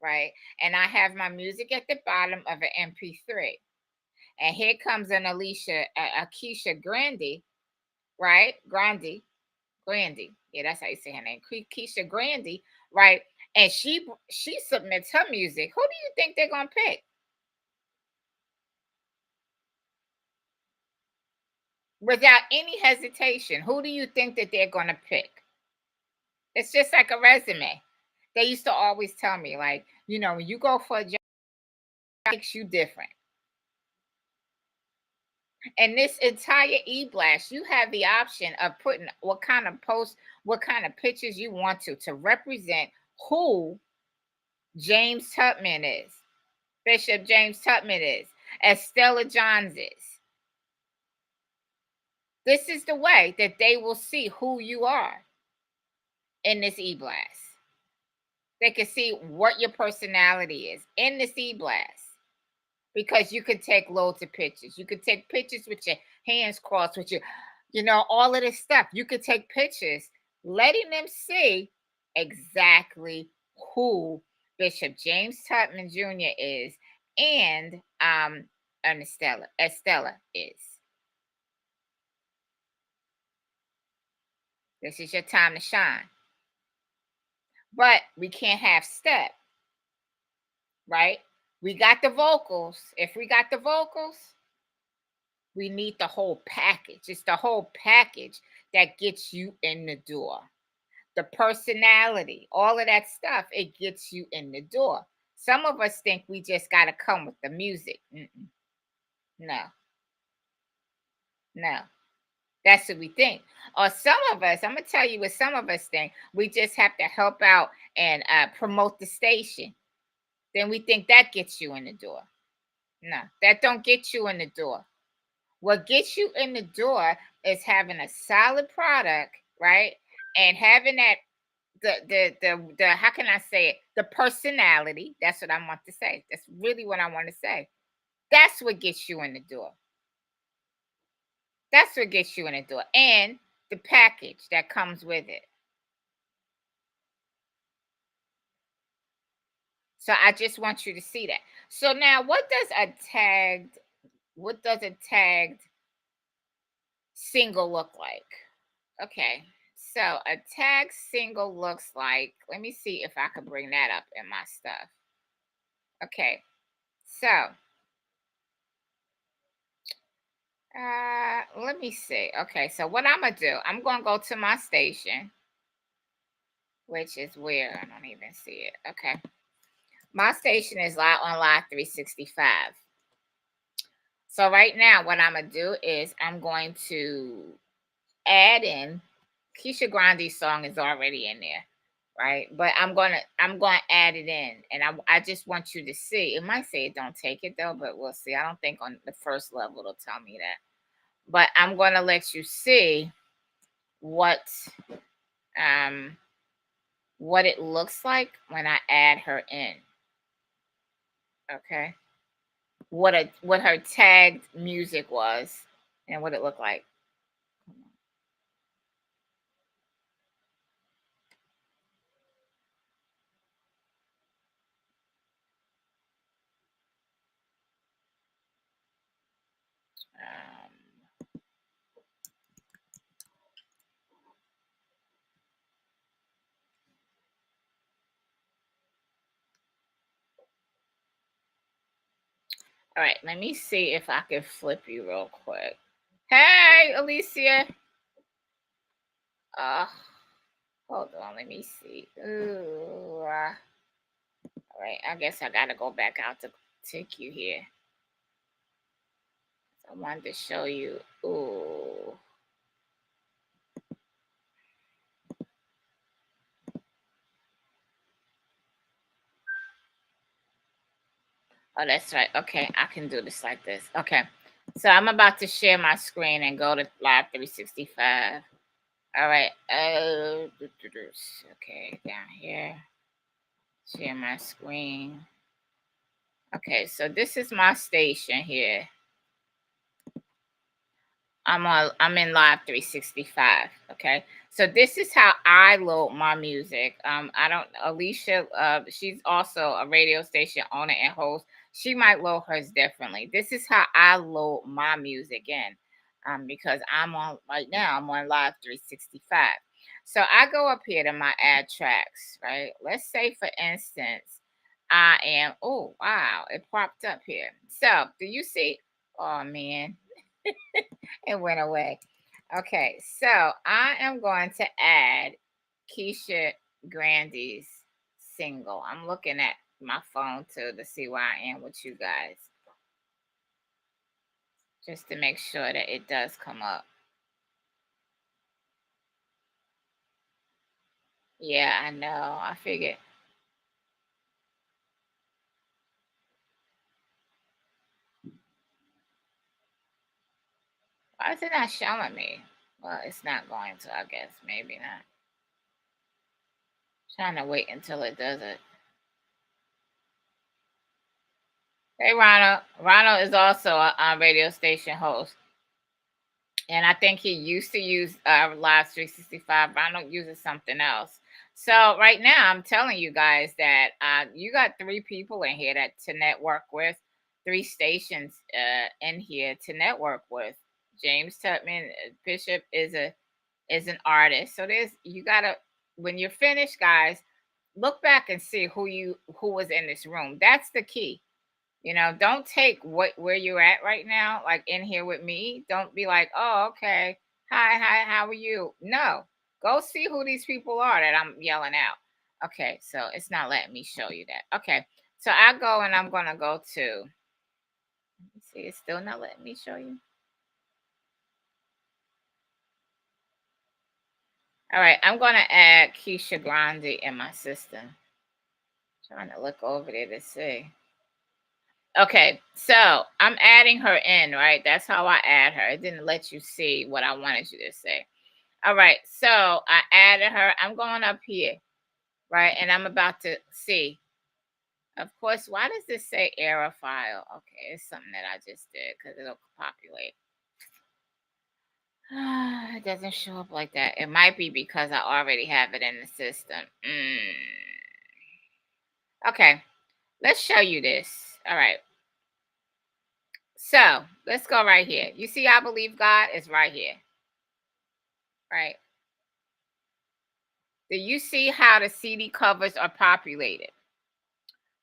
right? And I have my music at the bottom of an MP3. And here comes an Keisha Grandy, right? Grandy. Yeah, that's how you say her name. Keisha Grandy, right? And she submits her music. Who do you think they're gonna pick? Without any hesitation, who do you think that they're gonna pick? It's just like a resume. They used to always tell me, like, when you go for a job, it makes you different. And this entire e-blast, you have the option of putting what kind of posts, what kind of pictures you want to represent who James Tubman is, Bishop James Tubman is, Estella Johns is. This is the way that they will see who you are in this e-blast. They can see what your personality is in this e-blast. Because you could take loads of pictures. You could take pictures with your hands crossed, with your, all of this stuff. You could take pictures, letting them see exactly who Bishop James Tubman Jr. is and Estella is. This is your time to shine. But we can't have step, right? We got the vocals. If we got the vocals, we need the whole package. It's the whole package that gets you in the door. The personality, all of that stuff, it gets you in the door. Some of us think we just got to come with the music. No, no. That's what we think. Or some of us, I'm going to tell you what some of us think. We just have to help out and promote the station. Then we think that gets you in the door. No, that don't get you in the door. What gets you in the door is having a solid product, right? And having that the how can I say it? The personality. That's what I want to say. That's really what I want to say. That's what gets you in the door. That's what gets you in the door. And the package that comes with it. So I just want you to see that. So now what does a tagged single look like? Okay. So a tag single looks like, let me see if I can bring that up in my stuff. Okay. So let me see. Okay. So what I'm going to do, I'm going to go to my station. which is where I don't even see it. Okay. My station is live on Live 365. So right now, what I'm gonna do is I'm going to add in Keisha Grande's song is already in there, right? But I'm gonna add it in, and I just want you to see. It might say it don't take it though, but we'll see. I don't think on the first level it'll tell me that. But I'm gonna let you see what um what it looks like when I add her in. Okay. What her tagged music was and what it looked like. Um, all right, let me see if I can flip you real quick. Hey, Alicia. Hold on, let me see. Ooh, all right, I guess I gotta go back out to take you here. I wanted to show you. Ooh. Oh, that's right. Okay, I can do this like this. Okay, so I'm about to share my screen and go to Live 365. All right. Okay, down here. Share my screen. Okay, so this is my station here. I'm in Live 365. Okay, so this is how I load my music. I don't Alicia. She's also a radio station owner and host. She might load hers differently. This is how I load my music in. Because I'm on right now. I'm on Live 365. So I go up here to my add tracks. Right. Let's say for instance, I am. Oh wow! It popped up here. So do you see? Oh man. It went away. Okay, so I am going to add Keisha Grande's single. I'm looking at my phone too to see where I am with you guys, just to make sure that it does come up. Yeah, I know. I figured. Why is it not showing me? Well, it's not going to, I guess. Maybe not. Trying to wait until it does it. Hey, Ronald. Ronald is also a radio station host. And I think he used to use Live 365. Ronald uses something else. So right now, I'm telling you guys that you got 3 people in here that to network with, 3 stations in here to network with. James Tubman Bishop is an artist. So there's you gotta when you're finished, guys, look back and see who was in this room. That's the key. Don't take where you're at right now, like in here with me. Don't be like, oh, okay. Hi, how are you? No. Go see who these people are that I'm yelling out. Okay, so it's not letting me show you that. Okay. So I go and I'm gonna go to let me see, it's still not letting me show you. All right, I'm gonna add Keisha Grande in my system. Trying to look over there to see. Okay, so I'm adding her in, right? That's how I add her. It didn't let you see what I wanted you to say. All right, so I added her. I'm going up here, right? And I'm about to see. Of course, why does this say error file? Okay, it's something that I just did because it'll populate. It doesn't show up like that. It might be because I already have it in the system. Okay, let's show you this. All right. So let's go right here. You see, I believe God is right here, right? Do you see how the CD covers are populated?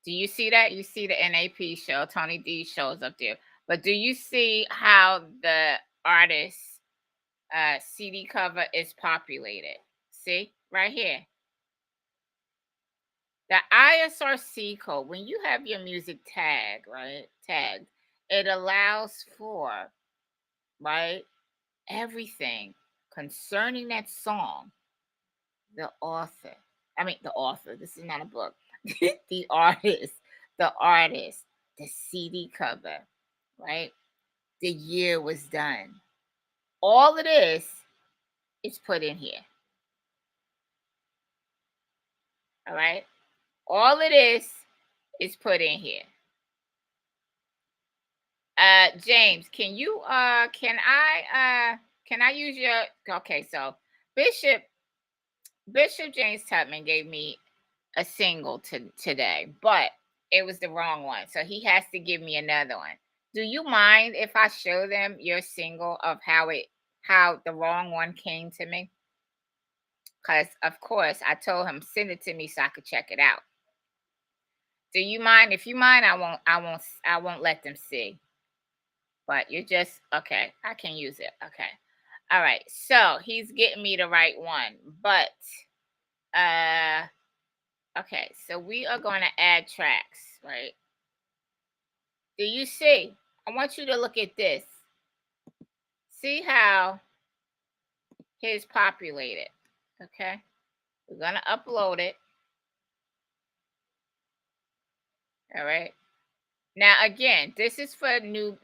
Do you see that? You see the NAP show, Tony D shows up there. But do you see how the artist CD cover is populated? See, right here. The ISRC code, when you have your music tag, right? Tagged, it allows for, right, everything concerning that song, the author. I mean, the author. This is not a book. the artist, the artist, the CD cover, right? The year was done. All of this is put in here. All right. All of this is put in here. James, can I use your okay, so Bishop Bishop James Tubman gave me a single today, but it was the wrong one. So he has to give me another one. Do you mind if I show them your single of how the wrong one came to me? Because of course I told him send it to me so I could check it out. Do you mind? If you mind, I won't let them see. But you're just okay. I can use it. Okay. All right. So he's getting me the right one. But uh okay, so we are going to add tracks, right? Do you see? I want you to look at this. See how his populated. Okay. We're going to upload it. All right. Now again, this is for new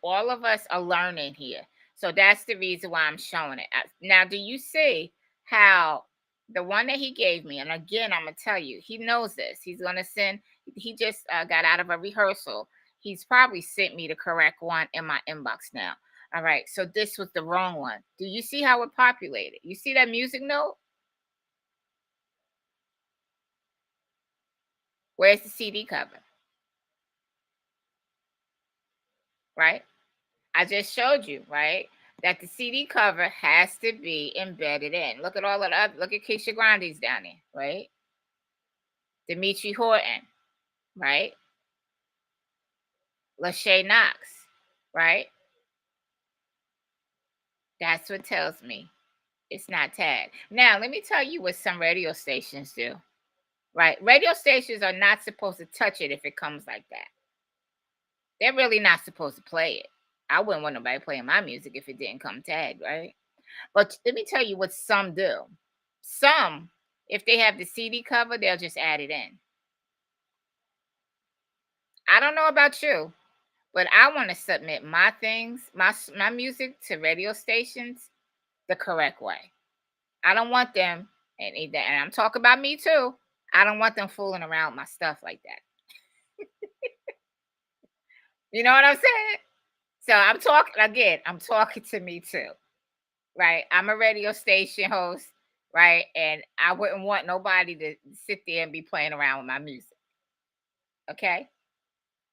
all of us are learning here. So that's the reason why I'm showing it. Now, do you see how the one that he gave me, and again, I'm going to tell you, he knows this. He's going to send, he just got out of a rehearsal. He's probably sent me the correct one in my inbox now. All right. So this was the wrong one. Do you see how it populated? You see that music note? Where's the CD cover? Right? I just showed you, right? That the CD cover has to be embedded in. Look at all of the other, look at Keisha Grande's down there, right? Dimitri Horton, right? Lachey Knox, right? That's what tells me it's not tagged. Now, let me tell you what some radio stations do, right? Radio stations are not supposed to touch it if it comes like that. They're really not supposed to play it. I wouldn't want nobody playing my music if it didn't come tagged, right? But let me tell you what some do. Some, if they have the CD cover, they'll just add it in. I don't know about you, but I want to submit my things, my music to radio stations the correct way. I don't want them, and I'm talking about me too. I don't want them fooling around with my stuff like that. You know what I'm saying? So I'm talking again. I'm talking to me too, right? I'm a radio station host, right? And I wouldn't want nobody to sit there and be playing around with my music. Okay?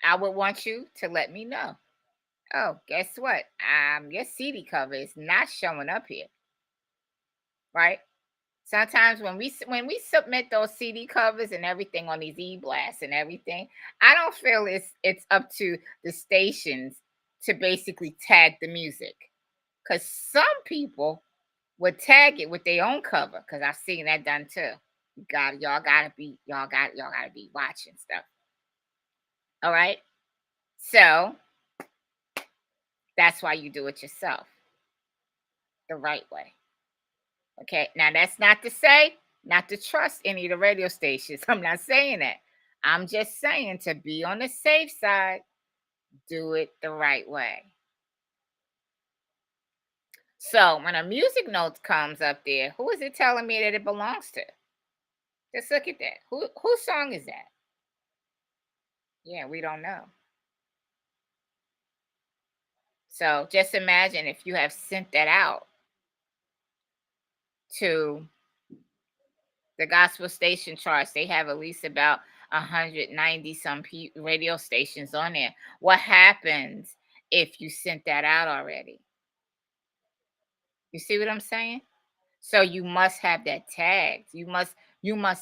I would want you to let me know. Oh, guess what? Your CD cover is not showing up here, right? Sometimes when we submit those CD covers and everything on these e-blasts and everything, I don't feel it's up to the stations to basically tag the music, because some people would tag it with their own cover. Because I've seen that done too. Y'all gotta be watching stuff. All right. So that's why you do it yourself the right way. Okay. Now, that's not to say not to trust any of the radio stations. I'm not saying that. I'm just saying to be on the safe side, do it the right way. So when a music note comes up there, who is it telling me that it belongs to? Just look at that. Whose song is that? Yeah, we don't know. So just imagine if you have sent that out to the gospel station charts. They have at least about 190 some radio stations on there. What happens if you sent that out already? You see what I'm saying? So you must have that tagged. You must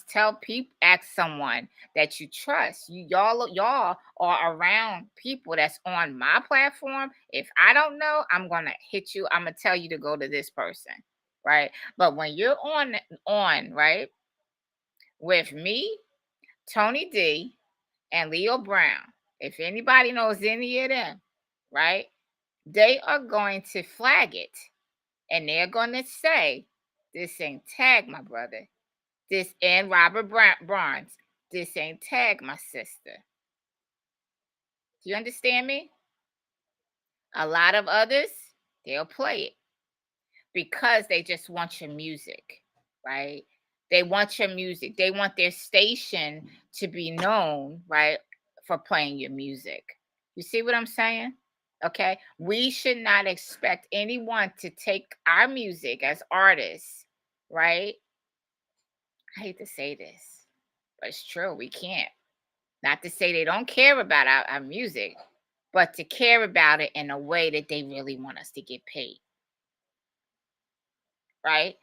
tell people, ask someone that you trust. Y'all are around people that's on my platform. If I don't know, I'm gonna hit you. I'm gonna tell you to go to this person, right? But when you're on right with me, Tony D, and Leo Brown, if anybody knows any of them, right, they are going to flag it and they're going to say, this ain't tag my brother. This and Robert Barnes, this ain't tag my sister. Do you understand me? A lot of others, they'll play it because they just want your music, right? They want your music. They want their station to be known, right, for playing your music. You see what I'm saying? Okay. We should not expect anyone to take our music as artists, right? I hate to say this, but it's true. We can't. Not to say they don't care about our music, but to care about it in a way that they really want us to get paid, right?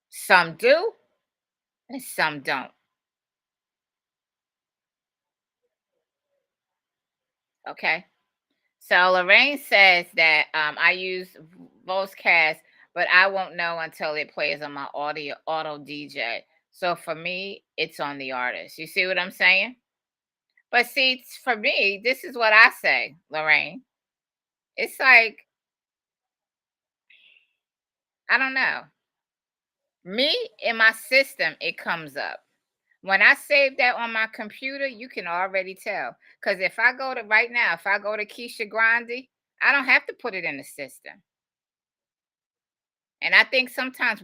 Some do and some don't. Okay. So Lorraine says that I use Vocecast, but I won't know until it plays on my auto DJ. So for me, it's on the artist. You see what I'm saying? But see, for me, this is what I say, Lorraine. It's like, I don't know. Me, in my system, it comes up. When I save that on my computer, you can already tell. Because if I go to right now, if I go to Keisha Grande, I don't have to put it in the system. And I think sometimes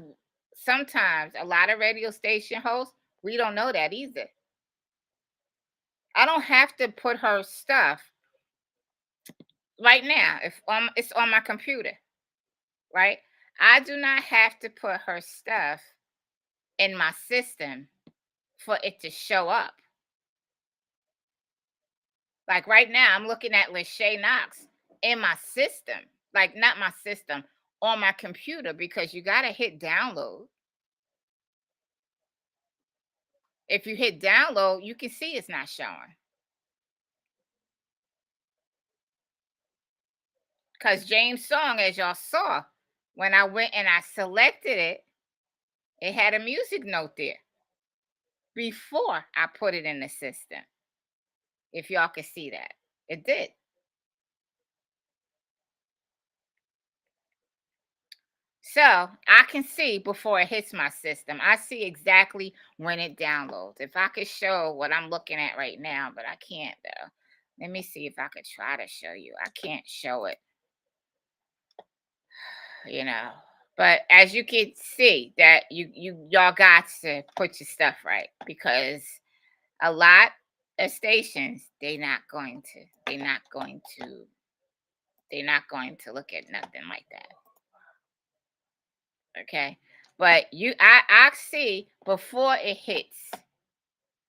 a lot of radio station hosts, we don't know that either. I don't have to put her stuff right now if it's on my computer, right? I do not have to put her stuff in my system for it to show up. Like right now, I'm looking at Lachey Knox in my system, like not my system, on my computer because you got to hit download. If you hit download, you can see it's not showing. Because James' song, as y'all saw, when I went and I selected it, it had a music note there before I put it in the system. If y'all can see that, it did. So I can see before it hits my system. I see exactly when it downloads. If I could show what I'm looking at right now, but I can't though. Let me see if I could try to show you. I can't show it, you know. But as you can see, that y'all got to put your stuff right because a lot of stations they're not going to look at nothing like that. Okay. But I see before it hits.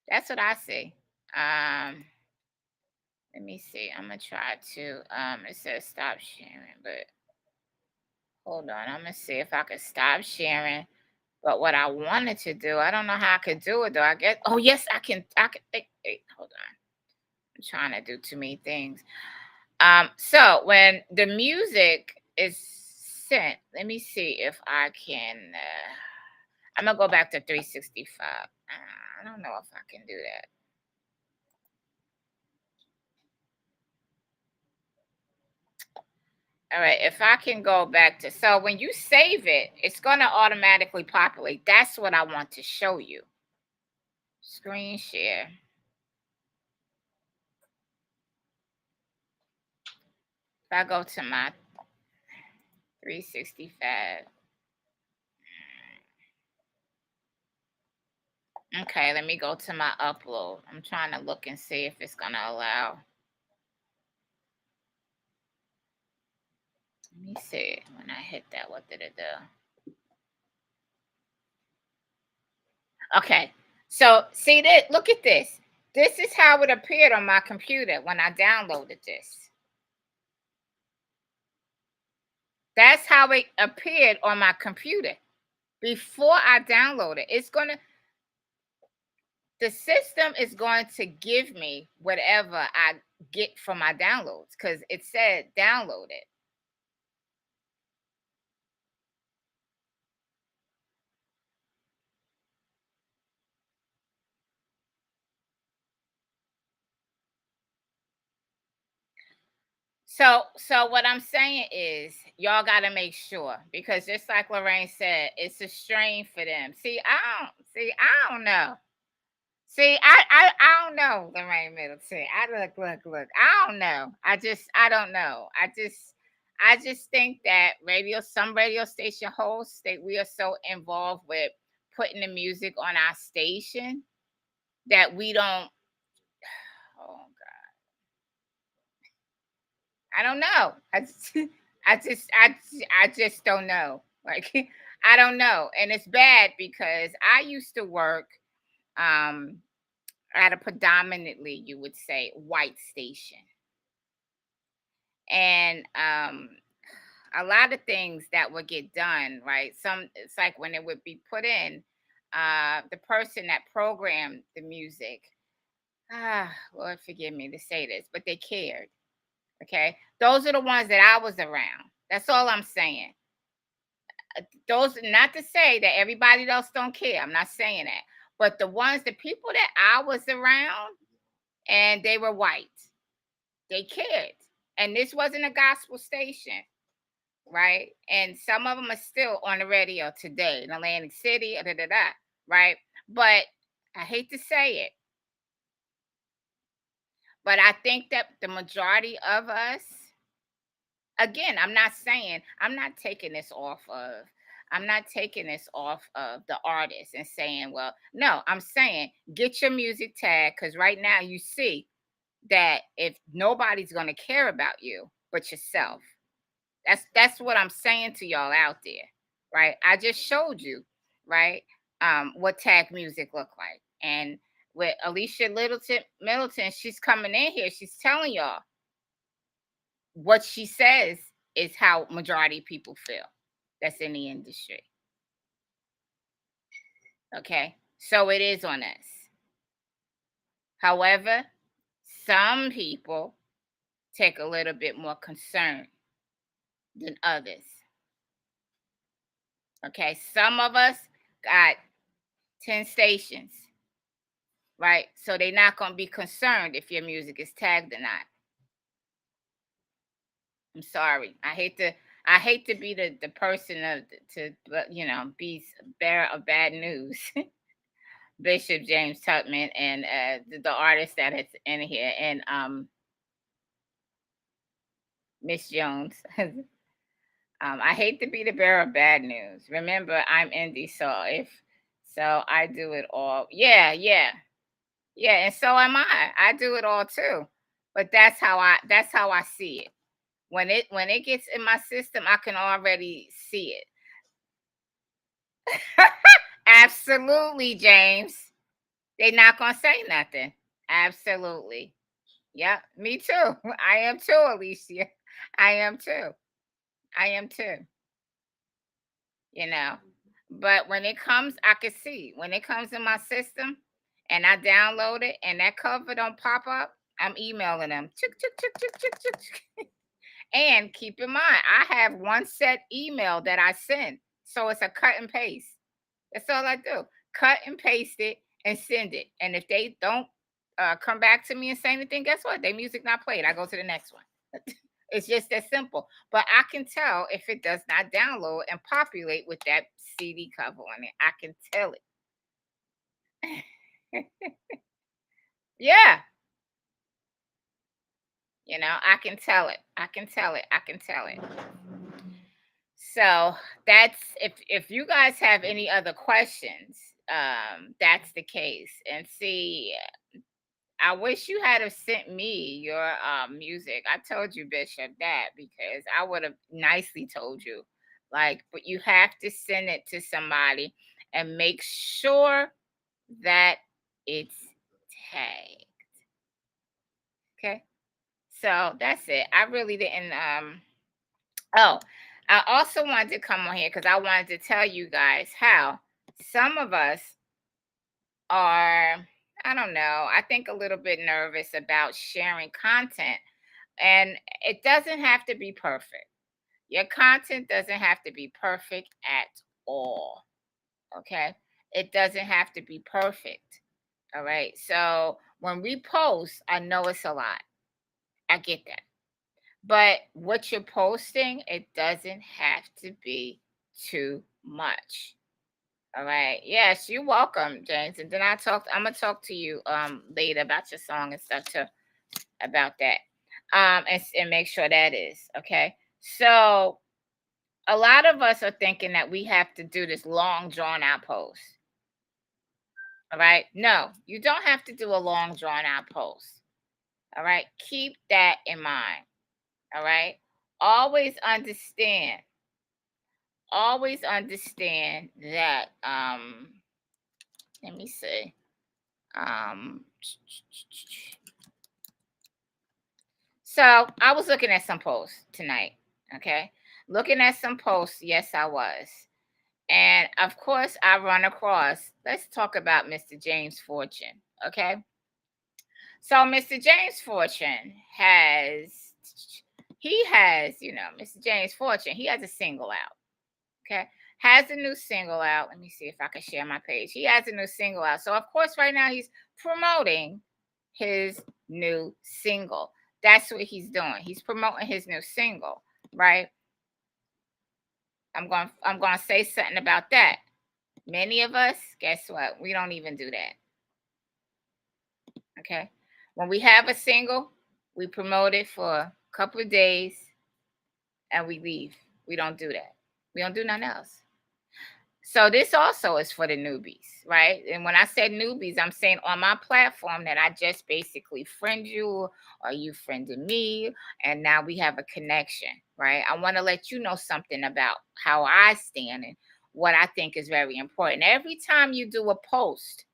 That's what I see. Let me see. I'm gonna try to it says stop sharing, but hold on. I'm gonna see if I could stop sharing. But what I wanted to do, I don't know how I could do it though. I guess oh yes, I can hold on. I'm trying to do too many things. So when the music is sent, let me see if I can I'm gonna go back to 365. I don't know if I can do that. All right, if I can go back to so when you save it, it's gonna automatically populate. That's what I want to show you. Screen share. If I go to my 365. Okay, let me go to my upload. I'm trying to look and see if it's gonna allow. Let me see. When I hit that, what did it do? Okay, so see that? Look at this. This is how it appeared on my computer when I downloaded this. That's how it appeared on my computer before I downloaded. The system is going to give me whatever I get from my downloads because it said download it. So what I'm saying is y'all got to make sure, because just like Lorraine said, it's a strain for them. I don't know. I don't know, Lorraine Middleton. Look. I don't know. I don't know. I just think that some radio station hosts, we are so involved with putting the music on our station that we don't. Oh God, I don't know. I just don't know. Like I don't know, and it's bad because I used to work um at a predominantly, you would say, white station. And a lot of things that would get done, right? It's like when it would be put in, the person that programmed the music, Lord forgive me to say this, but they cared. Okay. Those are the ones that I was around. That's all I'm saying. Those, not to say that everybody else don't care. I'm not saying that. But the people that I was around, and they were white. They cared. And this wasn't a gospel station, right? And some of them are still on the radio today in Atlantic City, right? But I hate to say it, but I think that the majority of us, again, I'm not taking this off of, I'm not taking this off of the artist and saying, well, no, I'm saying get your music tag, because right now you see that if nobody's going to care about you but yourself. That's what I'm saying to y'all out there, right? I just showed you, right, what tag music look like. And with Alicia Middleton, she's coming in here, she's telling y'all what she says is how majority people feel that's in the industry. Okay, so it is on us. However, some people take a little bit more concern than others. Okay, some of us got 10 stations, right? So they're not going to be concerned if your music is tagged or not. I'm sorry. I hate to be the person to be bearer of bad news. Bishop James Tubman and the artist that is in here, and Miss Jones. I hate to be the bearer of bad news. Remember, I'm indie, so I do it all. Yeah, and so am I. I do it all too. But that's how I see it. When it gets in my system, I can already see it. Absolutely, James. They're not gonna say nothing. Absolutely. Yep, me too. I am too, Alicia. I am too. I am too. You know. But when it comes, I can see when it comes in my system and I download it and that cover don't pop up, I'm emailing them. Chick, chick, chick, chick, chick, chick, chick. And keep in mind, I have one set email that I send. So it's a cut and paste. That's all I do. Cut and paste it and send it. And if they don't come back to me and say anything, guess what? Their music not played. I go to the next one. It's just that simple. But I can tell if it does not download and populate with that CD cover on it. I can tell it. Yeah. I can tell it. I can tell it. I can tell it. So that's, if you guys have any other questions, that's the case. And see, I wish you had have sent me your music. I told you, Bishop, that because I would have nicely told you. Like, but you have to send it to somebody and make sure that it's tagged. Okay. So that's it. I really didn't oh, I also wanted to come on here because I wanted to tell you guys how some of us are, I don't know, I think a little bit nervous about sharing content. And it doesn't have to be perfect. Your content doesn't have to be perfect at all. Okay. It doesn't have to be perfect. All right. So when we post, I know it's a lot. I get that. But what you're posting, it doesn't have to be too much. All right. Yes, you're welcome, James. And then I'm gonna talk to you later about your song and stuff too, about that. And make sure that is okay. So a lot of us are thinking that we have to do this long drawn out post. All right. No, you don't have to do a long drawn out post. All right. Keep that in mind. All right. Always understand. Always understand that let me see. Um so I was looking at some posts tonight. Okay. Looking at some posts, yes, I was. And of course, I run across, let's talk about Mr. James Fortune. Okay. So Mr. James Fortune Mr. James Fortune, he has a single out. Okay. Has a new single out. Let me see if I can share my page. He has a new single out. So of course, right now he's promoting his new single. That's what he's doing. He's promoting his new single, right? I'm going to say something about that. Many of us, guess what? We don't even do that. Okay? When we have a single, we promote it for a couple of days and we leave. We don't do that. We don't do nothing else. So this also is for the newbies, right? And when I said newbies, I'm saying on my platform that I just basically friend you or you friended me, and now we have a connection, right? I want to let you know something about how I stand and what I think is very important. Every time you do a post,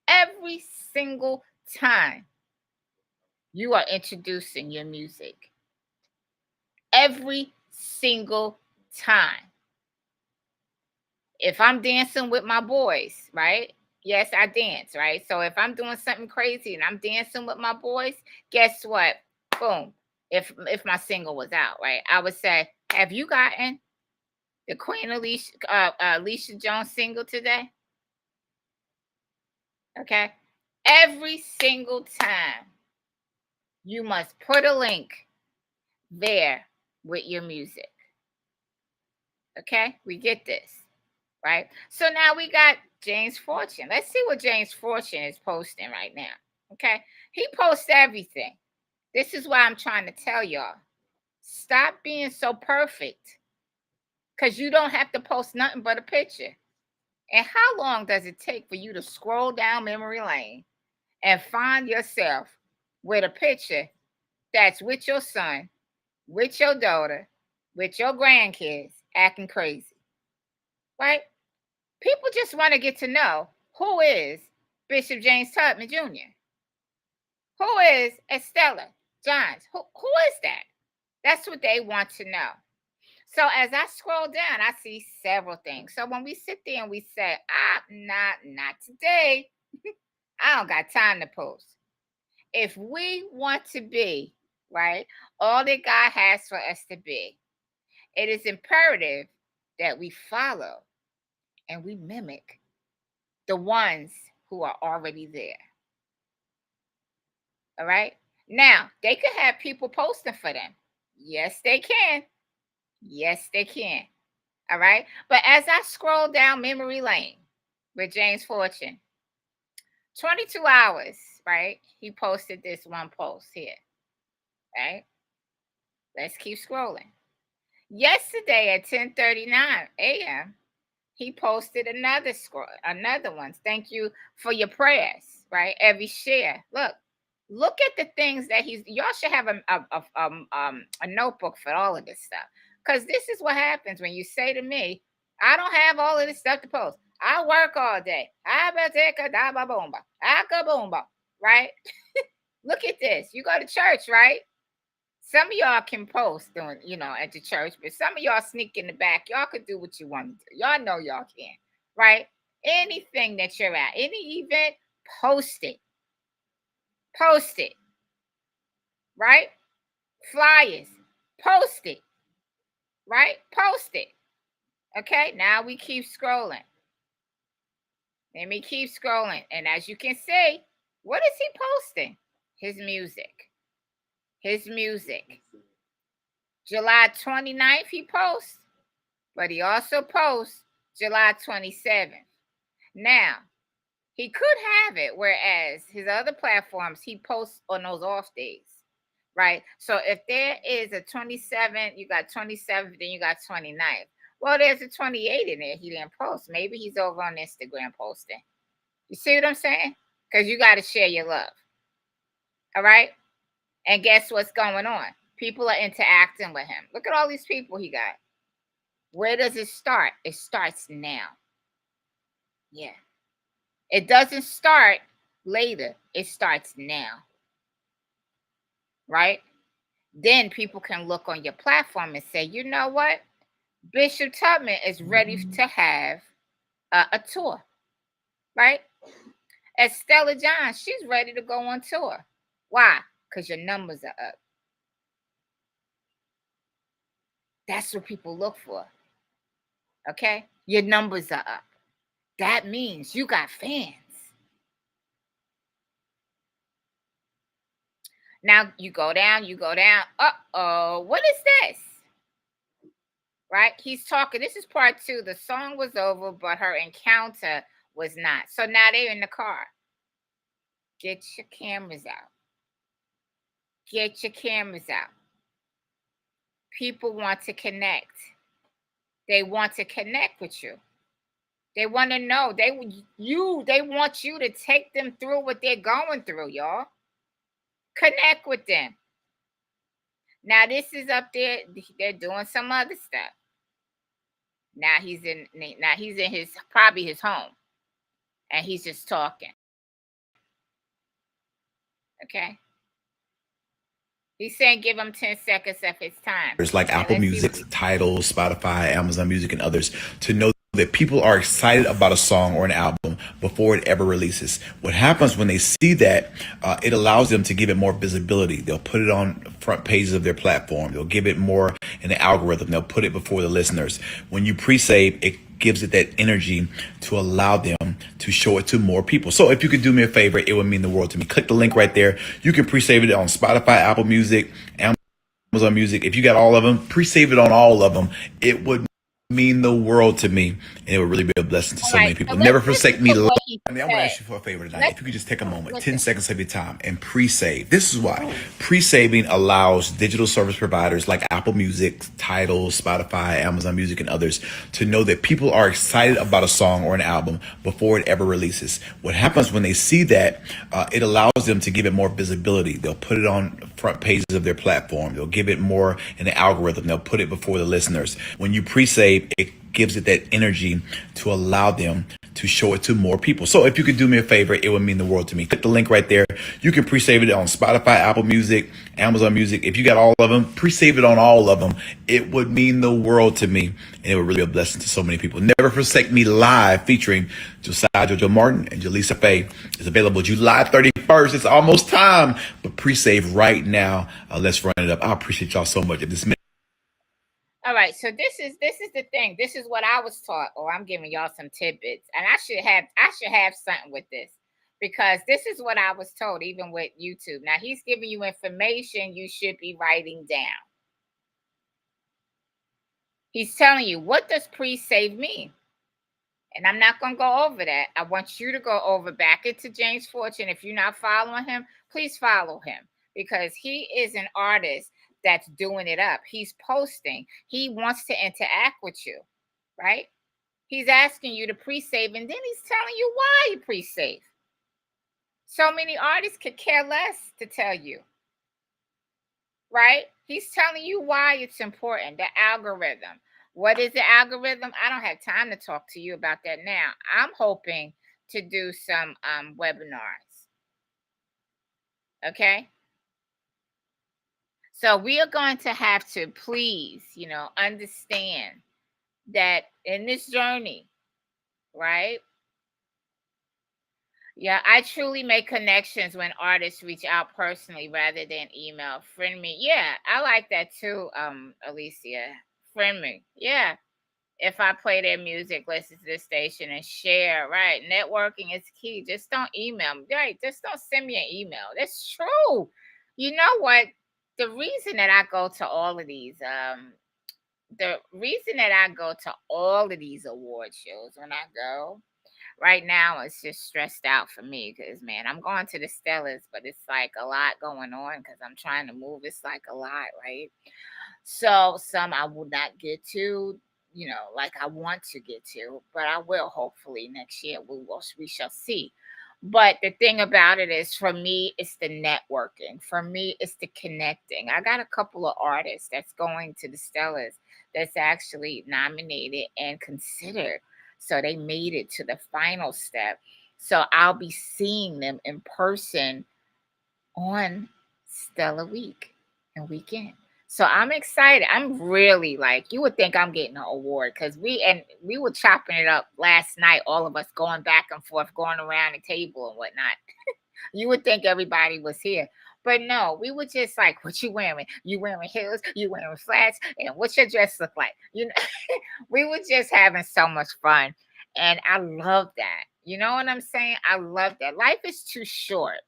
every single time, you are introducing your music. Every single time. If I'm dancing with my boys, right? Yes, I dance, right? So if I'm doing something crazy and I'm dancing with my boys, guess what? Boom. If my single was out, right? I would say, have you gotten the Queen Alicia Jones single today? Okay. Every single time you must put a link there with your music. Okay, we get this, right? So now we got James Fortune. Let's see what James Fortune is posting right now. Okay, he posts everything. This is why I'm trying to tell y'all, stop being so perfect, because you don't have to post nothing but a picture. And how long does it take for you to scroll down memory lane and find yourself with a picture that's with your son, with your daughter, with your grandkids acting crazy, right? People just want to get to know who is Bishop James Tubman Jr., who is Estella Johns, who is that? That's what they want to know. So as I scroll down, I see several things. So when we sit there and we say, not today, I don't got time to post. If we want to be, right, all that God has for us to be, it is imperative that we follow and we mimic the ones who are already there. All right. Now, they could have people posting for them. Yes, they can. Yes, they can. All right. But as I scroll down memory lane with James Fortune, 22 hours, right? He posted this one post here. Right. Let's keep scrolling. Yesterday at 10:39 a.m., he posted another one. Thank you for your prayers, right? Every share. Look at the things that y'all should have a notebook for all of this stuff. Because this is what happens when you say to me, I don't have all of this stuff to post. I work all day. Right? Look at this. You go to church, right? Some of y'all can post doing, at the church, but some of y'all sneak in the back. Y'all can do what you want to do. Y'all know y'all can, right? Anything that you're at, any event, post it. Post it. Right? Flyers, post it. Right? Post it. Okay, now we keep scrolling. Let me keep scrolling. And as you can see, what is he posting? His music. His music. July 29th he posts, but he also posts July 27th. Now, he could have it, whereas his other platforms, he posts on those off days, right? So if there is a 27th, you got 27th, then you got 29th. Well, there's a 28 in there. He didn't post. Maybe he's over on Instagram posting. You see what I'm saying? Because you got to share your love. All right? And guess what's going on? People are interacting with him. Look at all these people he got. Where does it start? It starts now. Yeah. It doesn't start later. It starts now. Right? Then people can look on your platform and say, you know what? Bishop Tubman is ready to have a tour. Right? Estella John, she's ready to go on tour. Why? Because your numbers are up. That's what people look for. Okay? Your numbers are up. That means you got fans. Now you go down. Uh-oh, what is this? Right? He's talking. This is part 2. The song was over, but her encounter was not. So now they're in the car. Get your cameras out. Get your cameras out. People want to connect. They want to connect with you. They want to know. They want you to take them through what they're going through, y'all. Connect with them. Now this is up there. They're doing some other stuff. Now he's in his probably his home, and he's just talking. Okay. He's saying give him 10 seconds of his time. There's like Apple Music, Tidal, Spotify, Amazon Music, and others to know that people are excited about a song or an album before it ever releases. What happens when they see that, it allows them to give it more visibility. They'll put it on front pages of their platform. They'll give it more in the algorithm. They'll put it before the listeners. When you pre-save, it gives it that energy to allow them to show it to more people. So if you could do me a favor, it would mean the world to me. Click the link right there. You can pre-save it on Spotify, Apple Music, Amazon Music. If you got all of them, pre-save it on all of them. It would mean the world to me, and it would really be a blessing to so many people. Never forsake me. I'm going to ask you for a favor tonight. If you could just take a moment, 10 seconds of your time, and pre-save. This is why. Pre-saving allows digital service providers like Apple Music, Tidal, Spotify, Amazon Music, and others to know that people are excited about a song or an album before it ever releases. What happens when they see that, it allows them to give it more visibility. They'll put it on front pages of their platform. They'll give it more in the algorithm. They'll put it before the listeners. When you pre-save, it gives it that energy to allow them to show it to more people. So if you could do me a favor, it would mean the world to me. Click the link right there. You can pre-save it on Spotify, Apple Music, Amazon Music. If you got all of them, pre-save it on all of them. It would mean the world to me, and it would really be a blessing to so many people. Never Forsake Me Live featuring Josiah Jojo Martin and Jaleesa Faye is available July 31st. It's almost time, but pre-save right now. Let's run it up. I appreciate y'all so much. If this All right, so this is the thing. This is what I was taught, or I'm giving y'all some tidbits, and I should have something with this, because this is what I was told, even with YouTube. Now he's giving you information you should be writing down. He's telling you, what does pre-save mean? And I'm not going to go over that. I want you to go over back into James Fortune. If you're not following him, please follow him, because he is an artist that's doing it up. He's posting. He wants to interact with you, right? He's asking you to pre-save, and then he's telling you why you pre-save. So many artists could care less to tell you, right? He's telling you why it's important. The algorithm. What is the algorithm? I don't have time to talk to you about that now. I'm hoping to do some webinars. Okay? So we are going to have to please, understand that in this journey, right? Yeah, I truly make connections when artists reach out personally rather than email. Friend me. Yeah, I like that too, Alicia. Friend me. Yeah. If I play their music, listen to the station and share, right? Networking is key. Just don't email me. Right? Just don't send me an email. That's true. You know what? the reason that I go to all of these, the reason that I go to all of these award shows when I go right now, it's just stressed out for me because, man, I'm going to the Stellas, but it's like a lot going on because I'm trying to move. It's like a lot, right? So some I will not get to, like I want to get to, but I will hopefully next year. We shall see. But the thing about it is, for me, it's the networking. For me, it's the connecting. I got a couple of artists that's going to the Stellas that's actually nominated and considered. So they made it to the final step. So I'll be seeing them in person on Stella Week and weekend. So I'm excited. I'm really, like, you would think I'm getting an award because we were chopping it up last night, all of us going back and forth, going around the table and whatnot. You would think everybody was here. But no, we were just like, what you wearing? You wearing heels? You wearing flats? And what's your dress look like? We were just having so much fun. And I love that. You know what I'm saying? I love that. Life is too short,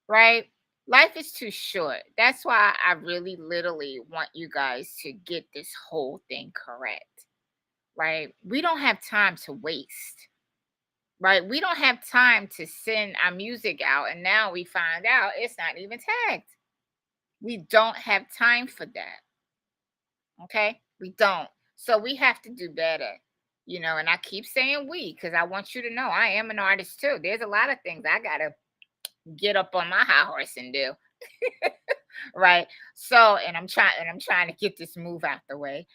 right? Life is too short. That's why I really literally want you guys to get this whole thing correct, right? We don't have time to waste, right? We don't have time to send our music out and now we find out it's not even tagged. We don't have time for that. Okay? We don't. So we have to do better. And I keep saying we because I want you to know I am an artist too. There's a lot of things I got to get up on my high horse and do. Right. So, and I'm trying to get this move out the way,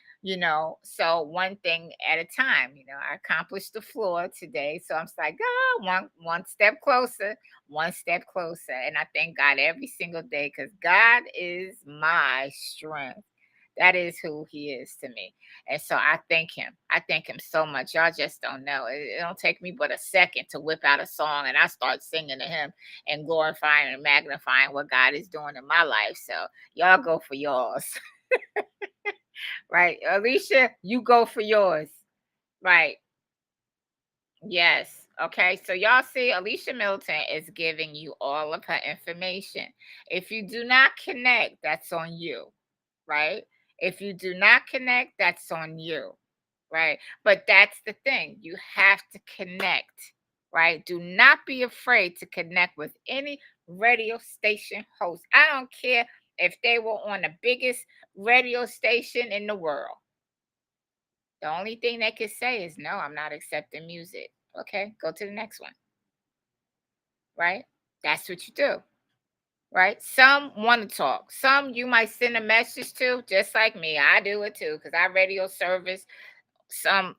so one thing at a time. I accomplished the floor today, so I'm just like, one step closer, one step closer. And I thank God every single day because God is my strength. That is who he is to me. And so I thank him. I thank him so much. Y'all just don't know. It don't take me but a second to whip out a song and I start singing to him and glorifying and magnifying what God is doing in my life. So y'all go for yours. Right. Alicia, you go for yours. Right. Yes. Okay. So y'all see, Alicia Milton is giving you all of her information. If you do not connect, that's on you. Right? If you do not connect, that's on you, right? But that's the thing. You have to connect, right? Do not be afraid to connect with any radio station host. I don't care if they were on the biggest radio station in the world. The only thing they could say is, no, I'm not accepting music. Okay, go to the next one, right? That's what you do. Right? Some want to talk. Some you might send a message to, just like me. I do it too because I radio service some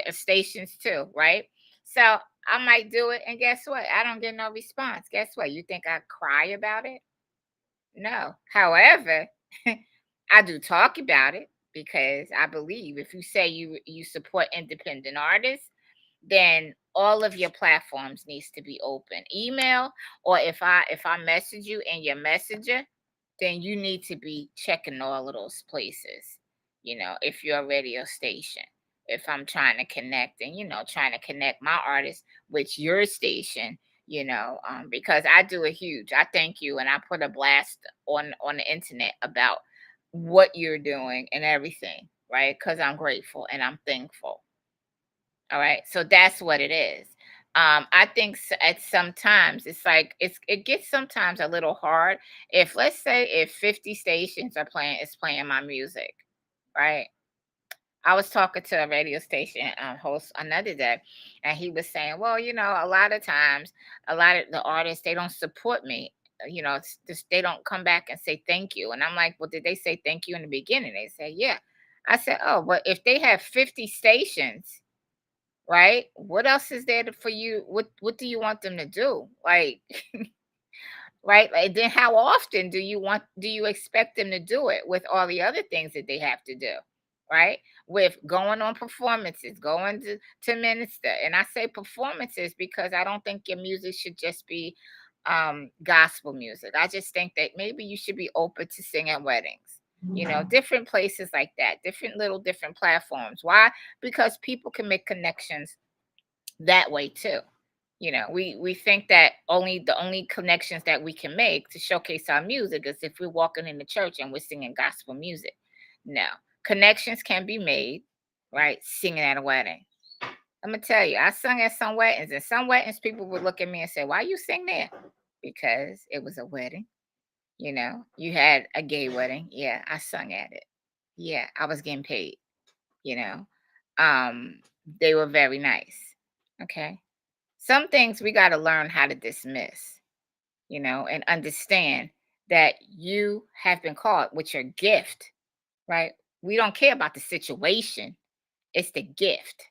stations too, right? So I might do it, and guess what? I don't get no response. Guess what? You think I cry about it? No. However, I do talk about it because I believe if you say you support independent artists, then all of your platforms needs to be open. Email, or if I message you in your messenger, then you need to be checking all of those places. If you're a radio station, if I'm trying to connect and trying to connect my artist with your station, because I do a huge. I thank you, and I put a blast on the internet about what you're doing and everything, right? Because I'm grateful and I'm thankful. All right. So that's what it is. I think at sometimes it gets sometimes a little hard. If let's say if 50 stations is playing my music, right? I was talking to a radio station host another day, and he was saying, well, a lot of times, a lot of the artists, they don't support me. It's just, they don't come back and say thank you. And I'm like, well, did they say thank you in the beginning? They said, yeah. I said, oh, but if they have 50 stations, right? What else is there for you? What do you want them to do? Like, right? Like, then how often do you expect them to do it with all the other things that they have to do? Right? With going on performances, going to minister. And I say performances because I don't think your music should just be gospel music. I just think that maybe you should be open to sing at weddings. Different places like that, different platforms. Why? Because people can make connections that way too. We think that the only connections that we can make to showcase our music is if we're walking in the church and we're singing gospel music. No, connections can be made, right? Singing at a wedding. I'm gonna tell you, I sung at some weddings, and some weddings people would look at me and say, "Why you sing there?" Because it was a wedding. You had a gay wedding. Yeah, I sung at it. Yeah, I was getting paid. You know, they were very nice. Okay. Some things we got to learn how to dismiss, and understand that you have been called with your gift, right? We don't care about the situation, it's the gift,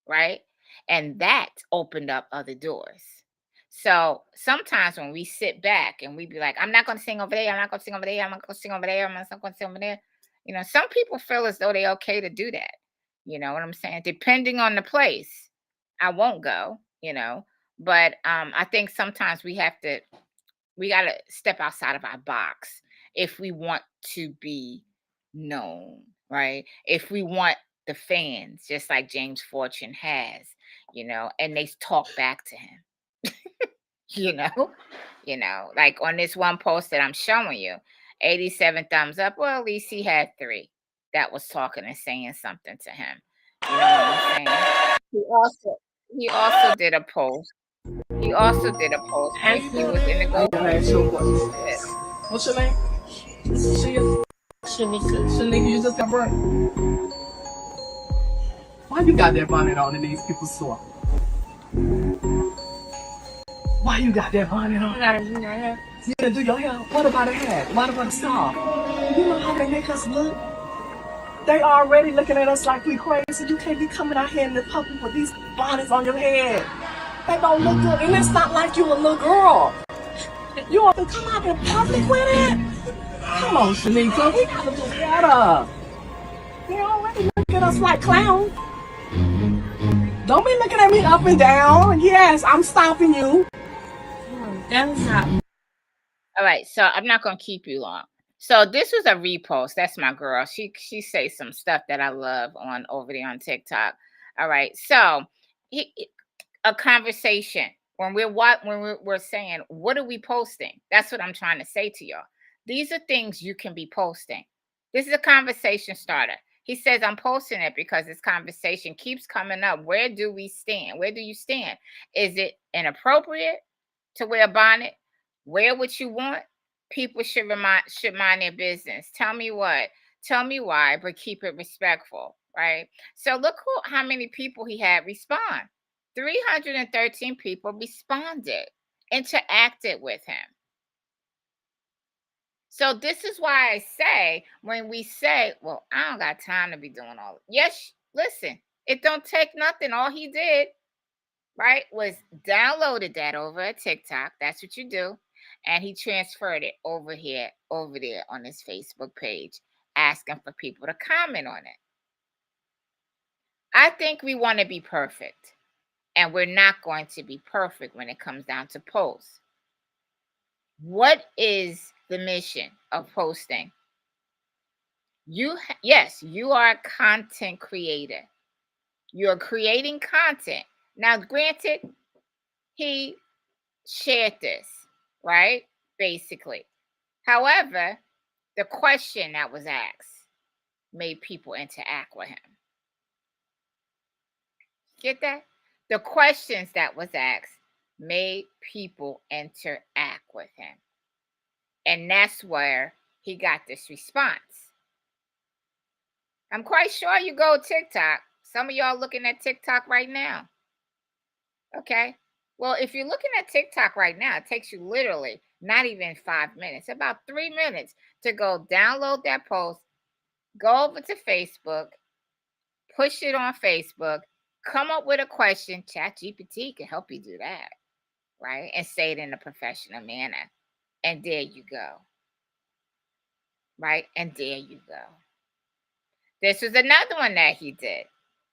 right? And that opened up other doors. So sometimes when we sit back and we be like, I'm not going to sing over there, I'm not going to sing over there, I'm not going to sing over there, I'm not going to sing over there. Some people feel as though they're okay to do that. You know what I'm saying? Depending on the place, I won't go, but I think sometimes we got to step outside of our box if we want to be known, right? If we want the fans, just like James Fortune has, and they talk back to him, you know, like on this one post that I'm showing you, 87 thumbs up. Well, at least he had 3 that was talking and saying something to him. You know what I'm saying? He also did a post. He also did a post when he was in the go. What's your name? Shanika, you just got break. Why you got that bonnet on in these people's store? Why you got that bonnet on? You gonna do your hair? What about a hat? What about a scarf? You know how they make us look? They already looking at us like we crazy. You can't be coming out here in the public with these bonnets on your head. They don't look good. And it's not like you a little girl. You want to come out in public with it? Come on, Shanika. We gotta do better. They already look at us like clowns. Don't be looking at me up and down. Yes, I'm stopping you. That's not. All right, so I'm not gonna keep you long. So this was a repost. That's my girl. She says some stuff that I love over there on TikTok. All right, so a conversation when we're saying, what are we posting? That's what I'm trying to say to y'all. These are things you can be posting. This is a conversation starter. He says, I'm posting it because this conversation keeps coming up. Where do we stand? Where do you stand? Is it inappropriate to wear a bonnet? Wear what you want. People should mind their business. Tell me what. Tell me why, but keep it respectful, right? So look how many people he had respond. 313 people responded, interacted with him. So this is why I say, when we say, well, I don't got time to be doing all. Yes, listen, it don't take nothing. All he did, right, was downloaded that over at TikTok. That's what you do. And he transferred it over there on his Facebook page, asking for people to comment on it. I think we want to be perfect. And we're not going to be perfect when it comes down to posts. What is the mission of posting? Yes, you are a content creator. You're creating content. Now, granted, he shared this, right? Basically. However, the question that was asked made people interact with him. Get that? The questions that was asked made people interact with him. And that's where he got this response. I'm quite sure you go TikTok. Some of y'all looking at TikTok right now. Okay. Well, if you're looking at TikTok right now, it takes you literally not even 5 minutes, about 3 minutes to go download that post, go over to Facebook, push it on Facebook, come up with a question. ChatGPT can help you do that, right? And say it in a professional manner. And there you go. Right? And there you go. This was another one that he did.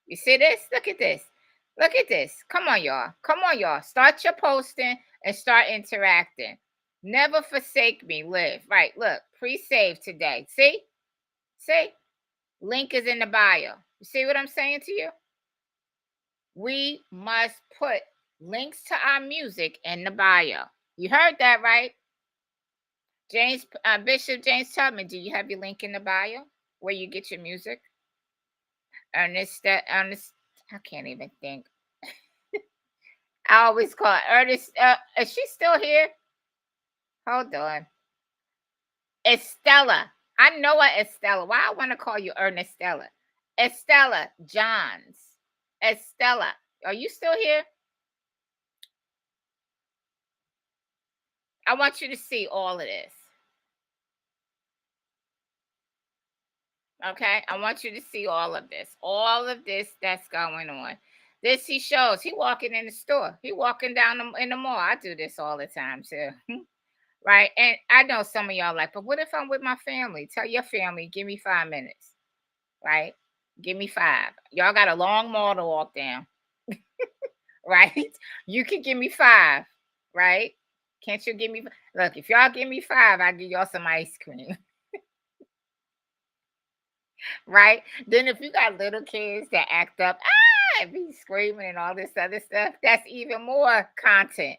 You see this? Look at this. Look at this. Come on, y'all. Come on, y'all. Start your posting and start interacting. Never forsake me. Live. Right. Look. Pre-save today. See? See? Link is in the bio. You see what I'm saying to you? We must put links to our music in the bio. You heard that, right? James Bishop James Tubman, do you have your link in the bio where you get your music? Ernest, I can't even think. I always call it Ernest. Is she still here? Hold on. Estella. I know her, Estella. Why I want to call you Ernestella? Estella Johns. Estella, are you still here? I want you to see all of this. Okay, I want you to see all of this that's going on. This he shows. He walking in the store. He walking down in the mall. I do this all the time too. Right? And I know some of y'all like, but what if I'm with my family? Tell your family, give me 5 minutes. Right? Give me 5. Y'all got a long mall to walk down. Right? You can give me 5. Right? Can't you give me? Look, if y'all give me 5, I'll give y'all some ice cream. Right? Then if you got little kids that act up, and be screaming and all this other stuff, that's even more content.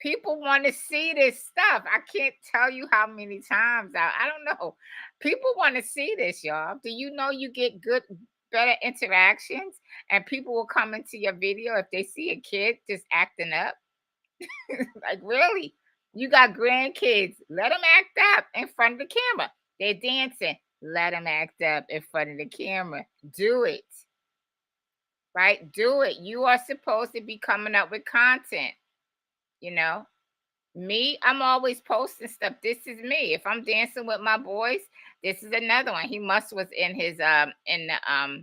People want to see this stuff. I can't tell you how many times. I don't know. People want to see this, y'all. Do you know you get better interactions and people will come into your video if they see a kid just acting up? Like, really? You got grandkids. Let them act up in front of the camera. They're dancing. Let them act up in front of the camera. Do it. Right? Do it. You are supposed to be coming up with content. You know? Me, I'm always posting stuff. This is me. If I'm dancing with my boys, this is another one. He was in his in the I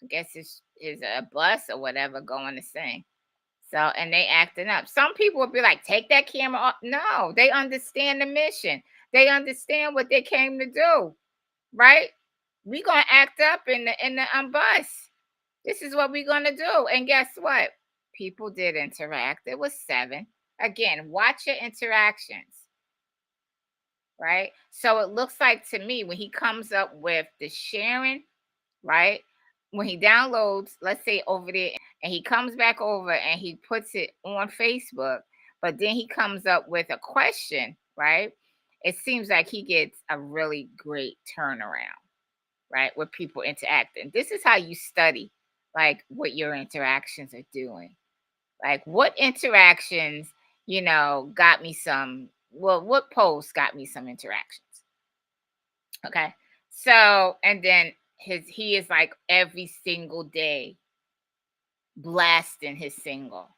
guess his bus or whatever going to sing. So, and they acting up. Some people will be like, take that camera off. No, they understand the mission. They understand what they came to do. Right? We gonna act up in the bus. This is what we're gonna do. And guess what? People did interact. It was 7. Again, watch your interactions. Right? So it looks like to me when he comes up with the sharing, right? When he downloads, let's say over there, and he comes back over and he puts it on Facebook, but then he comes up with a question, right? It seems like he gets a really great turnaround, right? With people interacting. This is how you study, like, what your interactions are doing. Like, what interactions, got me some, what posts got me some interactions? Okay. So, and then he is like every single day blasting his single.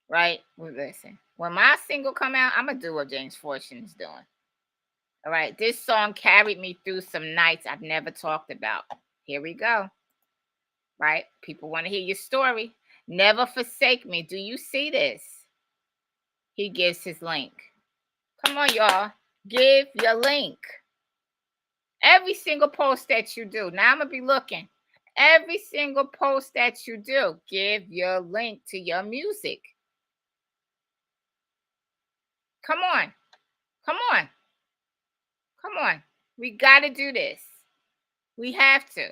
Right? Well, listen, when my single come out, I'm gonna do what James Fortune is doing. All right. This song carried me through some nights I've never talked about. Here we go. Right? People want to hear your story. Never forsake me. Do you see this? He gives his link. Come on, y'all. Give your link. Every single post that you do. Now I'm going to be looking. Every single post that you do, give your link to your music. Come on. Come on. Come on. We got to do this. We have to.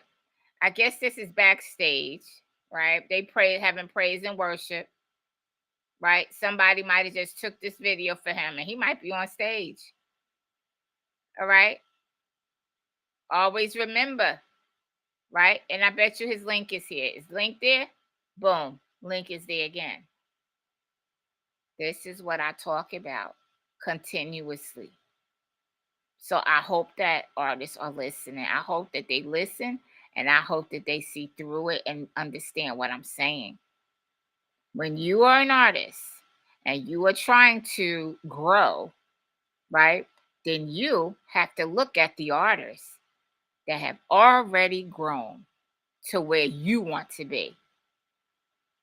I guess this is backstage, right? They having praise and worship, right? Somebody might have just took this video for him and he might be on stage. All right? Always remember, right? And I bet you his link is here. Is link there? Boom. Link is there again. This is what I talk about continuously. So I hope that artists are listening. I hope that they listen and I hope that they see through it and understand what I'm saying. When you are an artist and you are trying to grow, right, then you have to look at the artists that have already grown to where you want to be,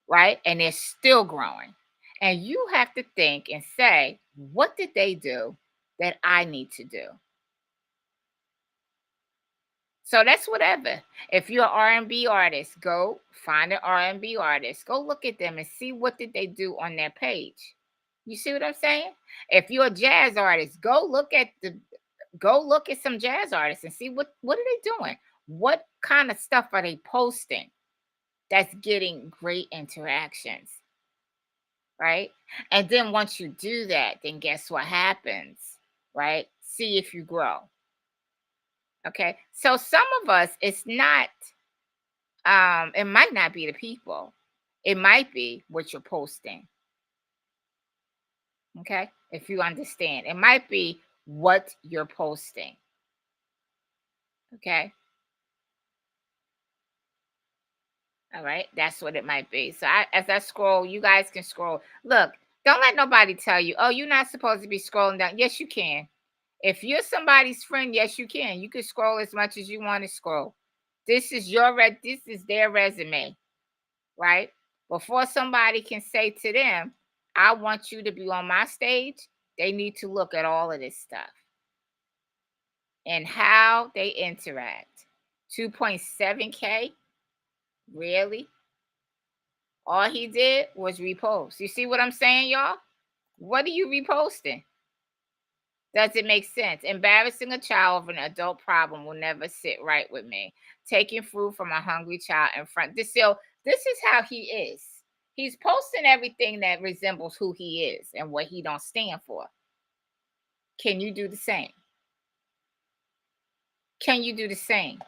right? And they're still growing. And you have to think and say, what did they do that I need to do? So that's whatever. If you're an R&B artist, go find an R&B artist. Go look at them and see what did they do on their page. You see what I'm saying? If you're a jazz artist, go look at some jazz artists and see what are they doing? What kind of stuff are they posting? that's getting great interactions, right? And then once you do that, then guess what happens, right? See if you grow. Okay. So some of us, it's not, it might not be the people, it might be what you're posting. Okay. If you understand, it might be what you're posting. Okay. All right. That's what it might be. So as I scroll, you guys can scroll. Look, don't let nobody tell you, oh, you're not supposed to be scrolling down. Yes, you can. If you're somebody's friend, yes, you can. You can scroll as much as you want to scroll. This is this is their resume, right? Before somebody can say to them, I want you to be on my stage, they need to look at all of this stuff and how they interact. 2.7K? Really? All he did was repost. You see what I'm saying, y'all? What are you reposting? Does it make sense? Embarrassing a child of an adult problem will never sit right with me. Taking food from a hungry child in front. This is how he is. He's posting everything that resembles who he is and what he don't stand for. Can you do the same? Can you do the same?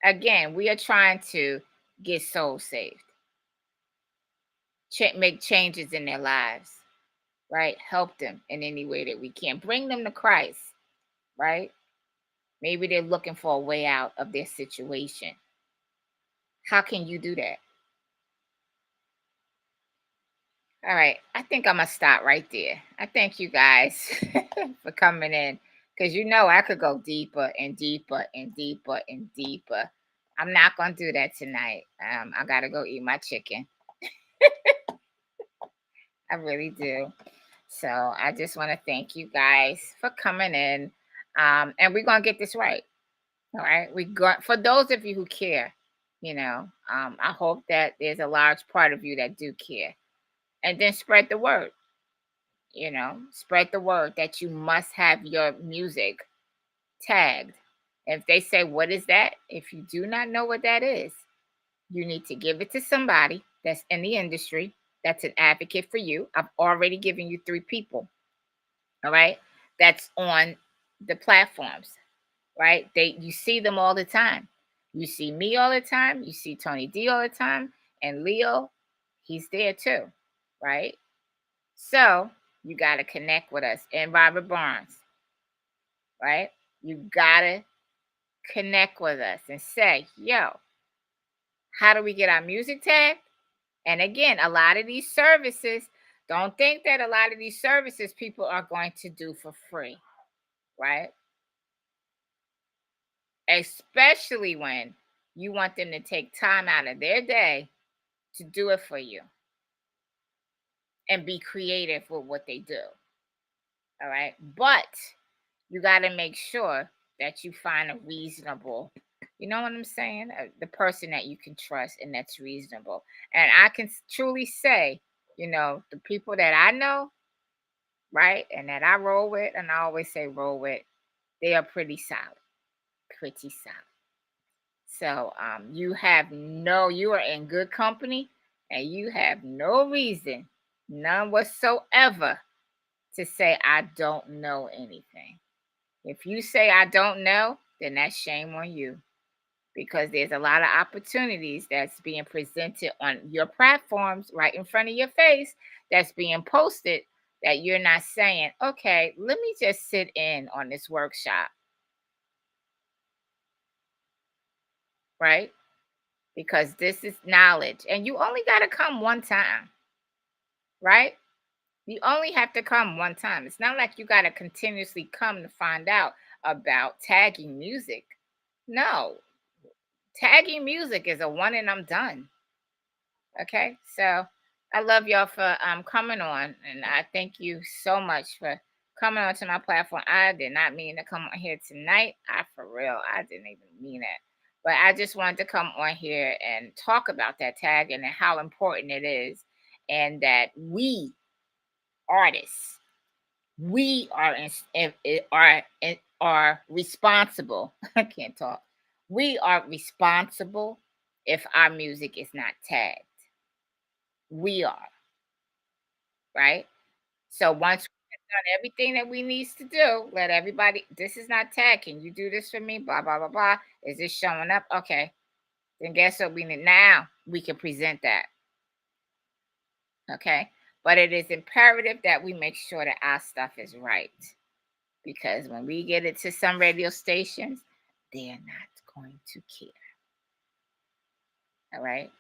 Again, we are trying to get souls saved. Make changes in their lives, right? Help them in any way that we can. Bring them to Christ, right? Maybe they're looking for a way out of their situation. How can you do that? All right. I think I'm going to stop right there. I thank you guys for coming in because I could go deeper and deeper and deeper and deeper. I'm not going to do that tonight. I got to go eat my chicken. I really do. So I just want to thank you guys for coming in. And we're going to get this right. All right. For those of you who care, I hope that there's a large part of you that do care. And then spread the word. Spread the word that you must have your music tagged. If they say, what is that? If you do not know what that is, you need to give it to somebody that's in the industry, that's an advocate for you. I've already given you 3 people, all right, that's on the platforms, right? You see them all the time. You see me all the time. You see Tony D all the time. And Leo, he's there too, right? So you got to connect with us. And Robert Barnes, right? You got to connect with us and say, yo, how do we get our music tagged? And again, a lot of these services, don't think that a lot of these services people are going to do for free, right? Especially when you want them to take time out of their day to do it for you and be creative with what they do. All right. But you got to make sure that you find a reasonable, you know what I'm saying? The person that you can trust and that's reasonable. And I can truly say, the people that I know, right, and that I roll with, and I always say roll with, they are pretty solid. Pretty solid. So you are in good company and you have no reason, none whatsoever, to say, I don't know anything. If you say I don't know, then that's shame on you because there's a lot of opportunities that's being presented on your platforms right in front of your face that's being posted that you're not saying, okay, let me just sit in on this workshop. Right? Because this is knowledge and you only got to come one time. Right? You only have to come one time. It's not like you got to continuously come to find out about tagging music. No. Tagging music is a one and I'm done. Okay? So I love y'all for coming on and I thank you so much for coming onto my platform. I did not mean to come on here tonight. For real, I didn't even mean it. But I just wanted to come on here and talk about that tag and how important it is and that we artists, we are responsible. I can't talk. We are responsible if our music is not tagged. We are, right? So once we've done everything that we needs to do, let everybody, this is not tagged. Can you do this for me? Blah, blah, blah, blah. Is this showing up? Okay. Then guess what we need? Now we can present that. Okay. But it is imperative that we make sure that our stuff is right. Because when we get it to some radio stations, they're not going to care. All right?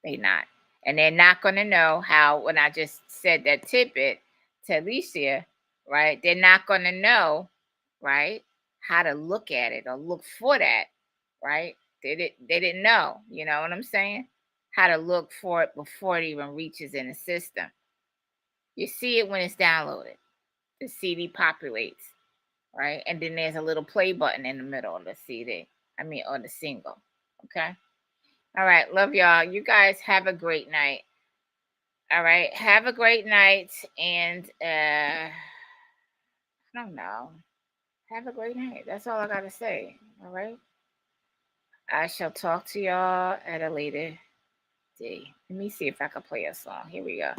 They're not. And they're not going to know how, when I just said that tidbit to Alicia, right? They're not going to know, right, how to look at it or look for that, right? They didn't know, you know what I'm saying? How to look for it before it even reaches in the system. You see it when it's downloaded. The CD populates, right? And then there's a little play button in the middle of the CD. Or the single. Okay. All right. Love y'all. You guys have a great night. All right. Have a great night. And I don't know. Have a great night. That's all I got to say. All right. I shall talk to y'all at a later day. Let me see if I can play a song. Here we go.